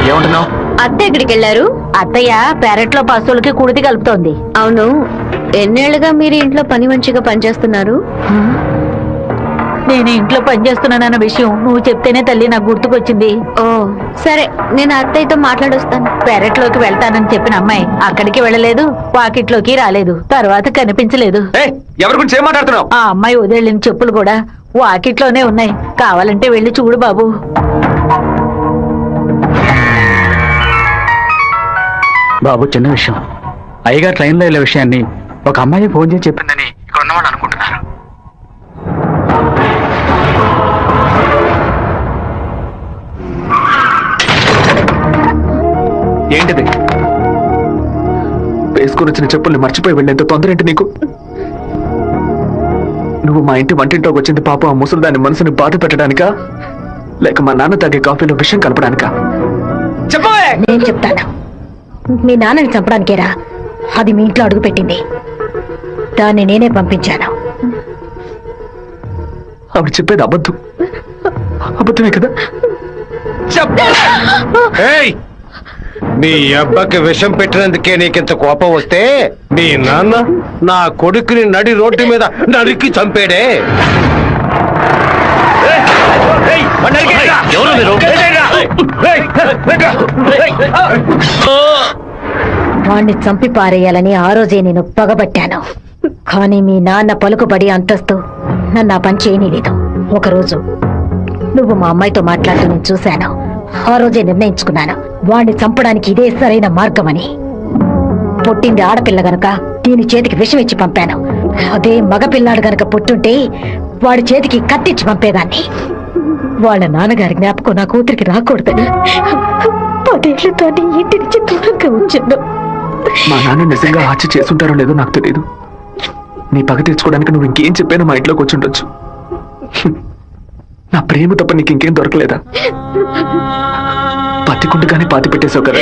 C: ఏమంటున్నావు?
K: అత్త ఎక్కడికి వెళ్ళారు? అత్తయ్య పెరట్లో పశువులకి కుడితి కలుపుతోంది. అవును, ఎన్నేళ్లుగా మీరు ఇంట్లో పని మంచిగా పనిచేస్తున్నారు? నేను ఇంట్లో పనిచేస్తున్నానన్న విషయం నువ్వు చెప్తేనే తల్లి నాకు గుర్తుకొచ్చింది. ఓ సరే, నేను అత్తయ్యతో మాట్లాడొస్తాను. పెరట్లోకి వెళ్తానని చెప్పిన అమ్మాయి అక్కడికి వెళ్ళలేదు, వాకిట్లోకి రాలేదు, తర్వాత కనిపించలేదు.
C: ఎవరి గురించి ఏం మాట్లాడుతున్నావు?
K: ఆ అమ్మాయి వదిలిన చెప్పులు కూడా వాకిట్లోనే ఉన్నాయి. కావాలంటే వెళ్ళి చూడు బాబు.
F: బాబు, చిన్న విషయం. అయ్యగారు ట్రైన్లో వెళ్ళే విషయాన్ని ఒక అమ్మాయి ఫోన్ చేసి చెప్పిందని ఇక్కడ ఉన్నవాళ్ళు అనుకుంటున్నారు. ఏంటిది? వేసుకుని వచ్చిన చెప్పుల్ని మర్చిపోయి వెళ్ళేంత తొందర ఏంటి నీకు? నువ్వు మా ఇంటి వంటింట్లోకి వచ్చింది పాప ఆ ముసలిదాని మనసుని బాధ పెట్టడానికా, లేక మా నాన్న తాగే కాఫీలో విషయం కలపడానికా? చెప్పవే!
K: నేను చెప్తాను. మీ నాన్నని చంపడానికేరా అది మీ ఇంట్లో అడుగు పెట్టింది. దాన్ని నేనే పంపించాను.
C: ఆవిడ చెప్పేది అబద్ధం. అబద్ధమే కదా?
I: నీ అబ్బకి విషం పెట్టినందుకే నీకింత కోపం వస్తే నీ నాన్న నా కొడుకుని నడి రోడ్డు మీద నరికి చంపాడే.
K: వాణ్ణి చంపి పారేయాలని ఆ రోజే నేను పగబట్టాను. కానీ మీ నాన్న పలుకుబడి అంతస్తు నన్ను ఆ పని చేయనీలేదు. ఒకరోజు నువ్వు మా అమ్మాయితో మాట్లాడుతూ నేను చూశాను. ఆ రోజే నిర్ణయించుకున్నాను, వాణ్ణి చంపడానికి ఇదే సరైన మార్గమని. పుట్టింది ఆడపిల్ల గనక దీని చేతికి విషం ఇచ్చి పంపాను. అదే మగపిల్లాడు గనక పుట్టుంటే వాడి చేతికి కత్తిచ్చి పంపేదాన్ని. వాళ్ళ నాన్నగారి జ్ఞాపకం నా కూతురికి రాకూడదని 10 ఏళ్లతో ఇంటి నుంచి దూరంగా ఉంచాను.
C: మా నాన్న నిజంగా హత్య చేసుంటారో లేదో నాకు తెలియదు. నీ పగ తీర్చుకోవడానికి నువ్వు ఇంకేం చెప్పానో మా ఇంట్లోకి వచ్చి ఉండొచ్చు. నా ప్రేమ తప్ప నీకు ఇంకేం దొరకలేదా? పత్తికుంటగానే పాతి పెట్టేశావు కదా.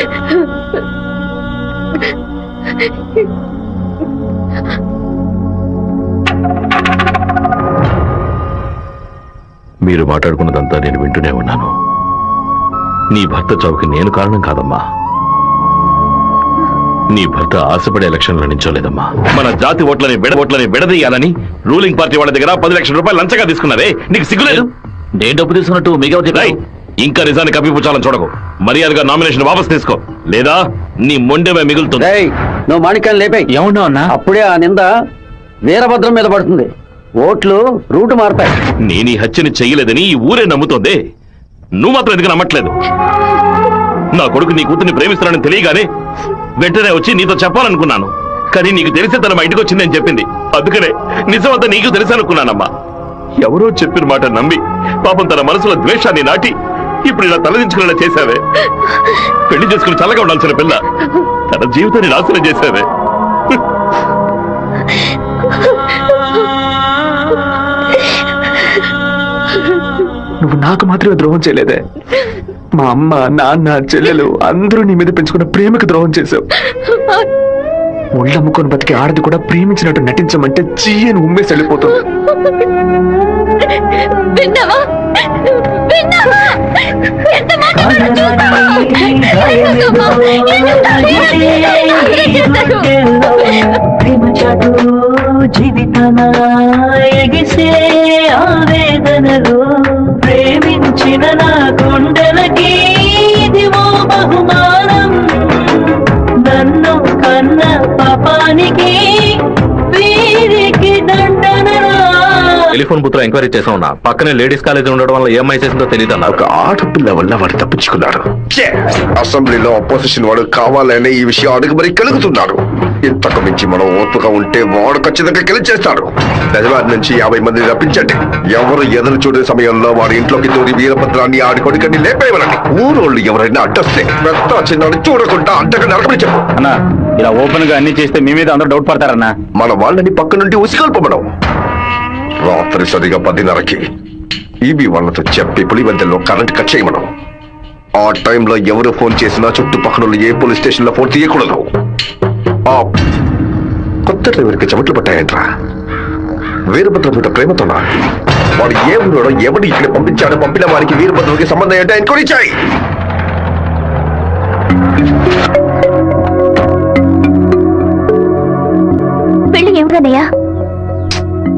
J: మీరు మాట్లాడుకున్నదంతా నేను వింటూనే ఉన్నాను. నీ భర్త చావుకి నేను కారణం కాదమ్మా. నీ భర్త ఆశపడే ఎలక్షన్లో నించోలేదమ్మా. మన జాతి ఓట్లని విడదీయాలని రూలింగ్ పార్టీ వాళ్ళ దగ్గర 10 లక్షల రూపాయలు లంచగా తీసుకున్నారే, నీకు సిగ్గులేదు? నేను డబ్బు తీసుకున్నట్టు మిగతా ఇంకా నిజాన్ని కప్పిపుచ్చాలని చూడకు. మర్యాదగా నామినేషన్ వాపస్ తీసుకో, లేదా నీ మొండెమే మిగులుతుంది.
F: నువ్వు మాణిక్యాన్ని లేపే. ఏమన్నా ఉన్నా అప్పుడే ఆ నింద వీరభద్రం మీద పడుతుంది. ఓట్లు రూటు మారుతాయి.
J: నేను ఈ హత్యని చెయ్యలేదని ఈ ఊరే నమ్ముతోంది. నువ్వు మాత్రం ఎందుకు నమ్మట్లేదు? నా కొడుకు నీ కూతుర్ని ప్రేమిస్తున్నానని తెలియగానే వెంటనే వచ్చి నీతో చెప్పాలనుకున్నాను. కానీ నీకు తెలిసే తన మా ఇంటికి వచ్చిందని చెప్పింది. అందుకనే నిజమంతా నీకు తెలుసనుకున్నానమ్మా. ఎవరో చెప్పిన మాట నమ్మి పాపం తన మనసులో ద్వేషాన్ని నాటి ఇప్పుడు ఇలా తలదించుకునేలా చేశావే. పెళ్లి చేసుకుని చల్లగా ఉండాల్సిన పిల్ల తన జీవితాన్ని నాశనం చేశావే.
C: నువ్వు నాకు మాత్రమే ద్రోహం చేయలేదే, మా అమ్మ, నాన్న, చెల్లెలు అందరూ నీ మీద పెంచుకున్న ప్రేమకు ద్రోహం చేశావు. ఒళ్ళమ్ముకొని బతికి ఆడది కూడా ప్రేమించినట్టు నటించమంటే చీయని ఉమ్మేసి వెళ్ళిపోతుంది.
K: విన్నావా?
D: విన్నావా? ఎంత మాట అన్నాడో చూసావా? ఎందుకమ్మా?
F: జీవితమా ఎగిసే ఆవేదనలో ప్రేమించిన నా గుండెలకి ఇదివో బహుమానం నన్ను కన్న పాపానికి వీరికి దండనరా.
J: టెలిఫోన్ బూత్ లో ఎంక్వైరీ చేసా ఉన్నా. పక్కనే లేడీస్ కాలేజ్ ఉండడం వల్ల ఏమై చేసిందో తెలియదు అన్న.
H: ఒక ఆడపిల్ల వల్ల వాడు తప్పించుకున్నాడు. అసెంబ్లీలో అపోజిషన్ వాడు కావాలనే ఈ విషయం అడుగు మరి కలుగుతున్నాడు. ఇంతకు మించి మనం ఓర్పుగా ఉంటే వాడు ఖచ్చితంగా గెలిచేస్తాడు. నిజవారి నుంచి 50 మందిని రప్పించండి. ఎవరు ఎదురు చూడే సమయంలో వాడి ఇంట్లోకి దూరి వీరభద్రాన్ని ఆడి కొడుకని లేపేయమనండి. ఊరోళ్ళు ఎవరైనా అడ్డొస్తే పెద్ద చిన్నాడు చూడకుండా అడ్డగా నరకమని చెప్పు.
B: అన్నా ఇలా ఓపెన్ గా అన్ని చేస్తే మీ మీద అందరూ డౌట్ పడతారన్నా.
H: మన వాళ్ళని పక్క నుండి ఉసిగొల్పమడం. రాత్రి సరిగా 10:30కి ఈబీ వాళ్ళతో చెప్పి పులివెందుల్లో కరెంట్ కట్ చేయమనం. ఆ టైంలో ఎవరు ఫోన్ చేసినా చుట్టుపక్కల ఏ పోలీస్ స్టేషన్ లో ఫోన్ తీయకూడదు. ఆ కొత్త డ్రైవర్కి చెమట్లు పట్టాయంట్రా. వీరభద్ర మీద ప్రేమతోనా? వాడు ఏ ఊరోడో ఎవడు ఇక్కడ పంపించాడో పంపిన వారికి వీరభద్రకి సంబంధం ఏంటో ఎంక్వైరీ చేయి.
D: పెళ్లి ఏమిటన్నయ్యా?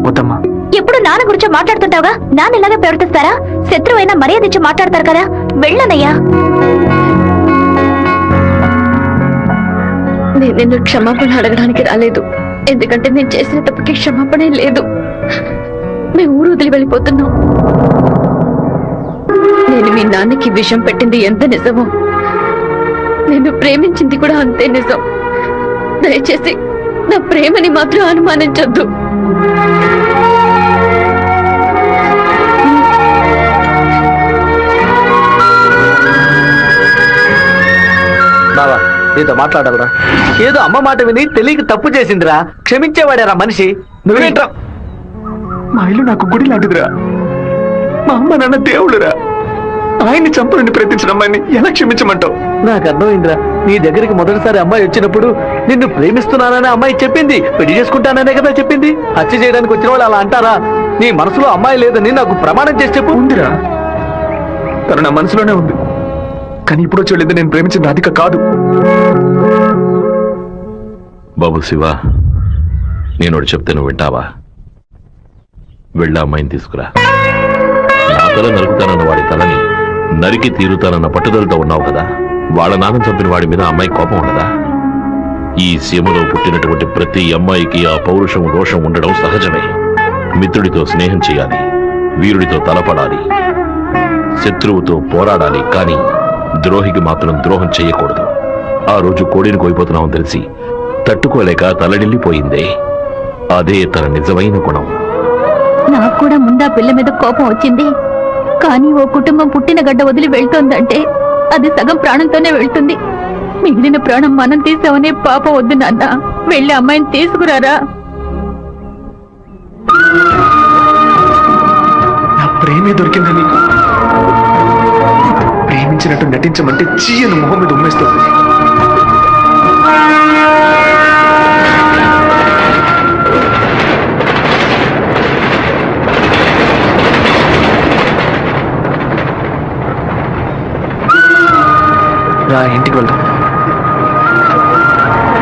C: వద్దమ్మా.
D: ఎప్పుడు నాన్న గురించి మాట్లాడుతుంటావుగా, నాన్న ఇలాగే ప్రవర్తిస్తారా? శత్రువైనా మర్యాద ఇచ్చి మాట్లాడతారు కదా, వెళ్ళనయ్యా.
G: నేను నిన్ను క్షమాపణ అడగడానికి రాలేదు, ఎందుకంటే నేను చేసిన తప్పుకి క్షమాపణ లేదు. మేము ఊరు వదిలి వెళ్ళిపోతున్నాం. నేను మీ నాన్నకి విషం పెట్టింది ఎంత నిజమో, నేను ప్రేమించింది కూడా అంతే నిజం. దయచేసి నా ప్రేమని మాత్రం అనుమానించొద్దు.
F: బావా నీతో మాట్లాడాలరా. ఏదో అమ్మ మాట విని తెలియక తప్పు చేసిందిరా, క్షమించేవాడేరా మనిషి. నువ్వేంట్రా?
C: మా ఇల్లు నాకు గుడి లాంటిదిరా. మా అమ్మ నాన్న దేవుడురా. ఆయన్ని చంపనని ప్రయత్నించిన అమ్మాయిని ఎలా క్షమించమంటావు?
F: నాకు అర్థమైందిరా. నీ దగ్గరికి మొదటిసారి అమ్మాయి వచ్చినప్పుడు నిన్ను ప్రేమిస్తున్నానని అమ్మాయి చెప్పింది, పెళ్లి చేసుకుంటాననే కదా చెప్పింది. హత్య చేయడానికి వచ్చిన వాళ్ళు అలా అంటారా? నీ మనసులో అమ్మాయి లేదని నాకు ప్రమాణం చేసి చెప్పు.
C: ఉందిరా, తను నా మనసులోనే ఉంది. కానీ ఇప్పుడు చూడలేదు, నేను ప్రేమించిన రాధిక కాదు.
J: బాబు శివ, నేను చెప్తే నువ్వు వింటావా? వెళ్ళి అమ్మాయిని తీసుకురా. నా తల నరుకుతానన్న వాడి తలని నరికి తీరుతానన్న పట్టుదలతో ఉన్నావు కదా. వాళ్ళ నాన్న చంపిన వాడి మీద అమ్మాయి కోపం ఉండదా? ఈ సీమలో పుట్టినటువంటి ప్రతి అమ్మాయికి ఆ పౌరుషం రోషం ఉండడం సహజమే. మిత్రుడితో స్నేహం చేయాలి, వీరుడితో తలపడాలి, శత్రువుతో పోరాడాలి, కానీ ద్రోహికి మాత్రం ద్రోహం చేయకూడదు. ఆ రోజు కోడిని కోయిపోతున్నామని తెలిసి తట్టుకోలేక తలడిల్లిపోయిందే, అదే తన నిజమైన గుణం.
D: నాకు కూడా ముందా పిల్ల మీద కోపం వచ్చింది, కానీ ఓ కుటుంబం పుట్టిన గడ్డ వదిలి వెళ్తోందంటే అది సగం ప్రాణంతోనే వెళ్తుంది. మిగిలిన ప్రాణం మనం తీసామనే పాప వద్దు నాన్న. వెళ్ళి అమ్మాయిని తీసుకురారా.
C: నా ప్రేమే దొరికిందా నీకు? ప్రేమించినట్టు నటించమంటే చీయను మొహం మీద ఉమ్మేస్తుంది. రా ఇంటికి వెళ్దాం.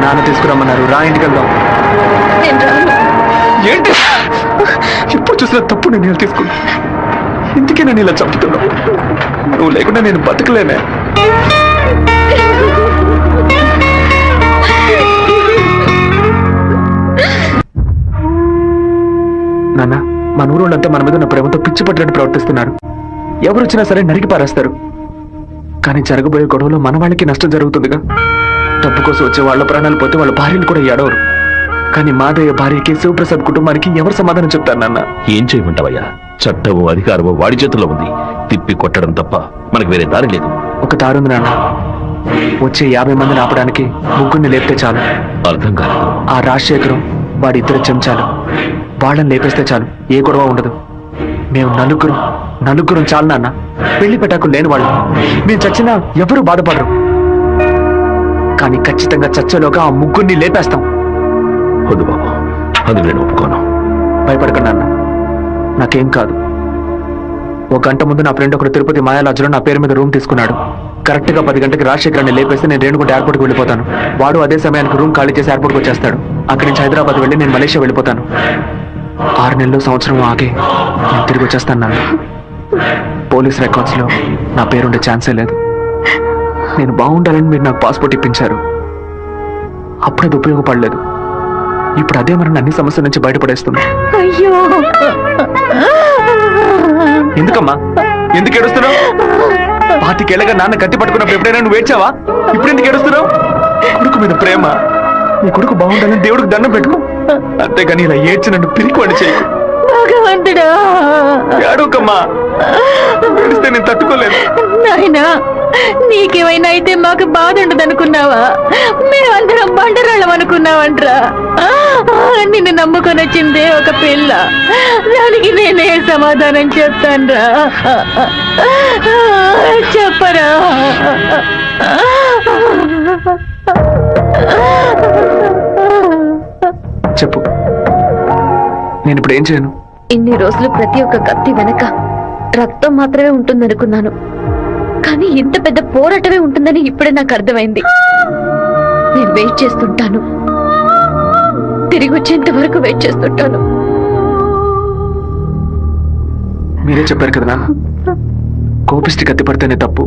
C: నాన్న తీసుకురమ్మన్నారు, రా ఇంటికి వెళ్దాం. ఏంటి ఎప్పుడు చూసినా తప్పు నేను తీసుకున్నా. ఇందుకే నేను ఇలా చంపుతున్నావు. నువ్వు లేకుండా నేను బతకలేనే. నాన్న, మన ఊరోళ్ళంతా మన మీద ఉన్న ప్రేమతో పిచ్చి పట్టినట్టు ప్రవర్తిస్తున్నారు. ఎవరు వచ్చినా సరే నరికి పారేస్తారు. కానీ జరగబోయే గొడవలో మన వాళ్ళకి నష్టం జరుగుతుందిగా. డబ్బు కోసం వచ్చే వాళ్ళ ప్రాణాలు పోతే వాళ్ళ భార్యలు కూడా ఏడవరు. కానీ మాదయ్య భార్యకి శివప్రసాద్ కుటుంబానికి ఎవరు సమాధానం చెప్తారు నాన్న?
J: ఏం చేయమంటావయ్యా? చట్టము అధికారము వాడి చేతుల్లో ఉంది. తిప్పి కొట్టడం తప్ప మనకు వేరే దారి లేదు.
C: ఒక దారుంది నాన్న. వచ్చే 50 మందిని ఆపడానికి ముగ్గురిని లేపితే చాలు.
J: అర్థం కాలేదు.
C: ఆ రాజశేఖరం వాడి 2 చెంచాలు వాళ్ళని లేపేస్తే చాలు, ఏ గొడవ ఉండదు. మేము నలుగురం చాలు నాన్న. పెళ్లి పెట్టాకు లేని వాళ్ళు. మేము చచ్చినా ఎవరూ బాధపడరు. కానీ ఖచ్చితంగా చచ్చేలోగా ఆ ముగ్గురిని లేపేస్తాం.
J: వద్దు బాబు, అందుకు నేను ఒప్పుకోను.
C: భయపడకండి నాన్న, నాకేం కాదు. ఒక గంట ముందు నా ఫ్రెండ్ ఒకడు తిరుపతి మాయాలాజ్లో నా పేరు మీద రూమ్ తీసుకున్నాడు. కరెక్ట్ గా 10 గంటకి రాజశేఖరాన్ని లేపేస్తే నేను రేణుగుంట ఎయిర్పోర్ట్కి వెళ్ళిపోతాను. వాడు అదే సమయానికి రూమ్ ఖాళీ చేసి ఎయిర్పోర్ట్కి వచ్చేస్తాడు. అక్కడి నుంచి హైదరాబాద్ వెళ్ళి నేను మలేషియా వెళ్ళిపోతాను. 6 నెలలు సంవత్సరం ఆగి నేను తిరిగి వచ్చేస్తాను. నాన్న, పోలీస్ రికార్డ్స్ లో నా పేరుండే ఛాన్సే లేదు. నేను బాగుండాలని మీరు నాకు పాస్పోర్ట్ ఇప్పించారు. అప్పుడు అది ఉపయోగపడలేదు. ఇప్పుడు అదే మరి అన్ని సమస్యల నుంచి బయటపడేస్తుంది.
K: అయ్యో,
C: ఎందుకమ్మా, ఎందుకు ఏడుస్తున్నావు? 25 ఏళ్ళగా నాన్న కత్తి పట్టుకున్నప్పుడు ఎప్పుడైనా నువ్వు ఏడ్చావా? ఇప్పుడు ఎందుకు ఏడుస్తున్నావు? కొడుకు మీద ప్రేమ. నీ కొడుకు బాగుండాలని దేవుడికి దండం పెట్టుకో, అంతేగాని ఇలా ఏడ్చి నన్ను పిరికివాడి చేయకు.
K: భగవంతుడా,
C: ఏడవకమ్మా, ఏడిస్తే నేను తట్టుకోలేదు.
K: నాయనా, నీకేమైనా అయితే మాకు బాధ ఉండదు అనుకున్నావా? మేమందరం బండరాళ్ళం అనుకున్నావంట్రా. నిన్ను నమ్ముకొని వచ్చిందే ఒక పిల్ల, దానికి నేనే సమాధానం చెప్తాన్రా. చెప్పరా?
C: చెప్పు, నేను ఇప్పుడు ఏం చేయను?
D: ఇన్ని రోజులు ప్రతి ఒక్క కత్తి వెనక రక్తం మాత్రమే ఉంటుందనుకున్నాను, కానీ ఇంత పెద్ద పోరాటమే ఉంటుందని ఇప్పుడే నాకు అర్థమైంది. నేను వెయిట్ చేస్తుంటాను, తిరిగి వచ్చేంత వరకు వెయిట్ చేస్తుంటాను.
C: మీరే చెప్పారు కదా నాన్న, కోపిష్టి కత్తి పడితేనే తప్పు,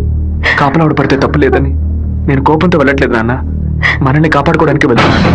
C: కాపలావిడ పడితే తప్పు లేదని. నేను కోపంతో వెళ్ళట్లేదు నాన్న, మనల్ని కాపాడుకోవడానికి వెళ్తున్నాను.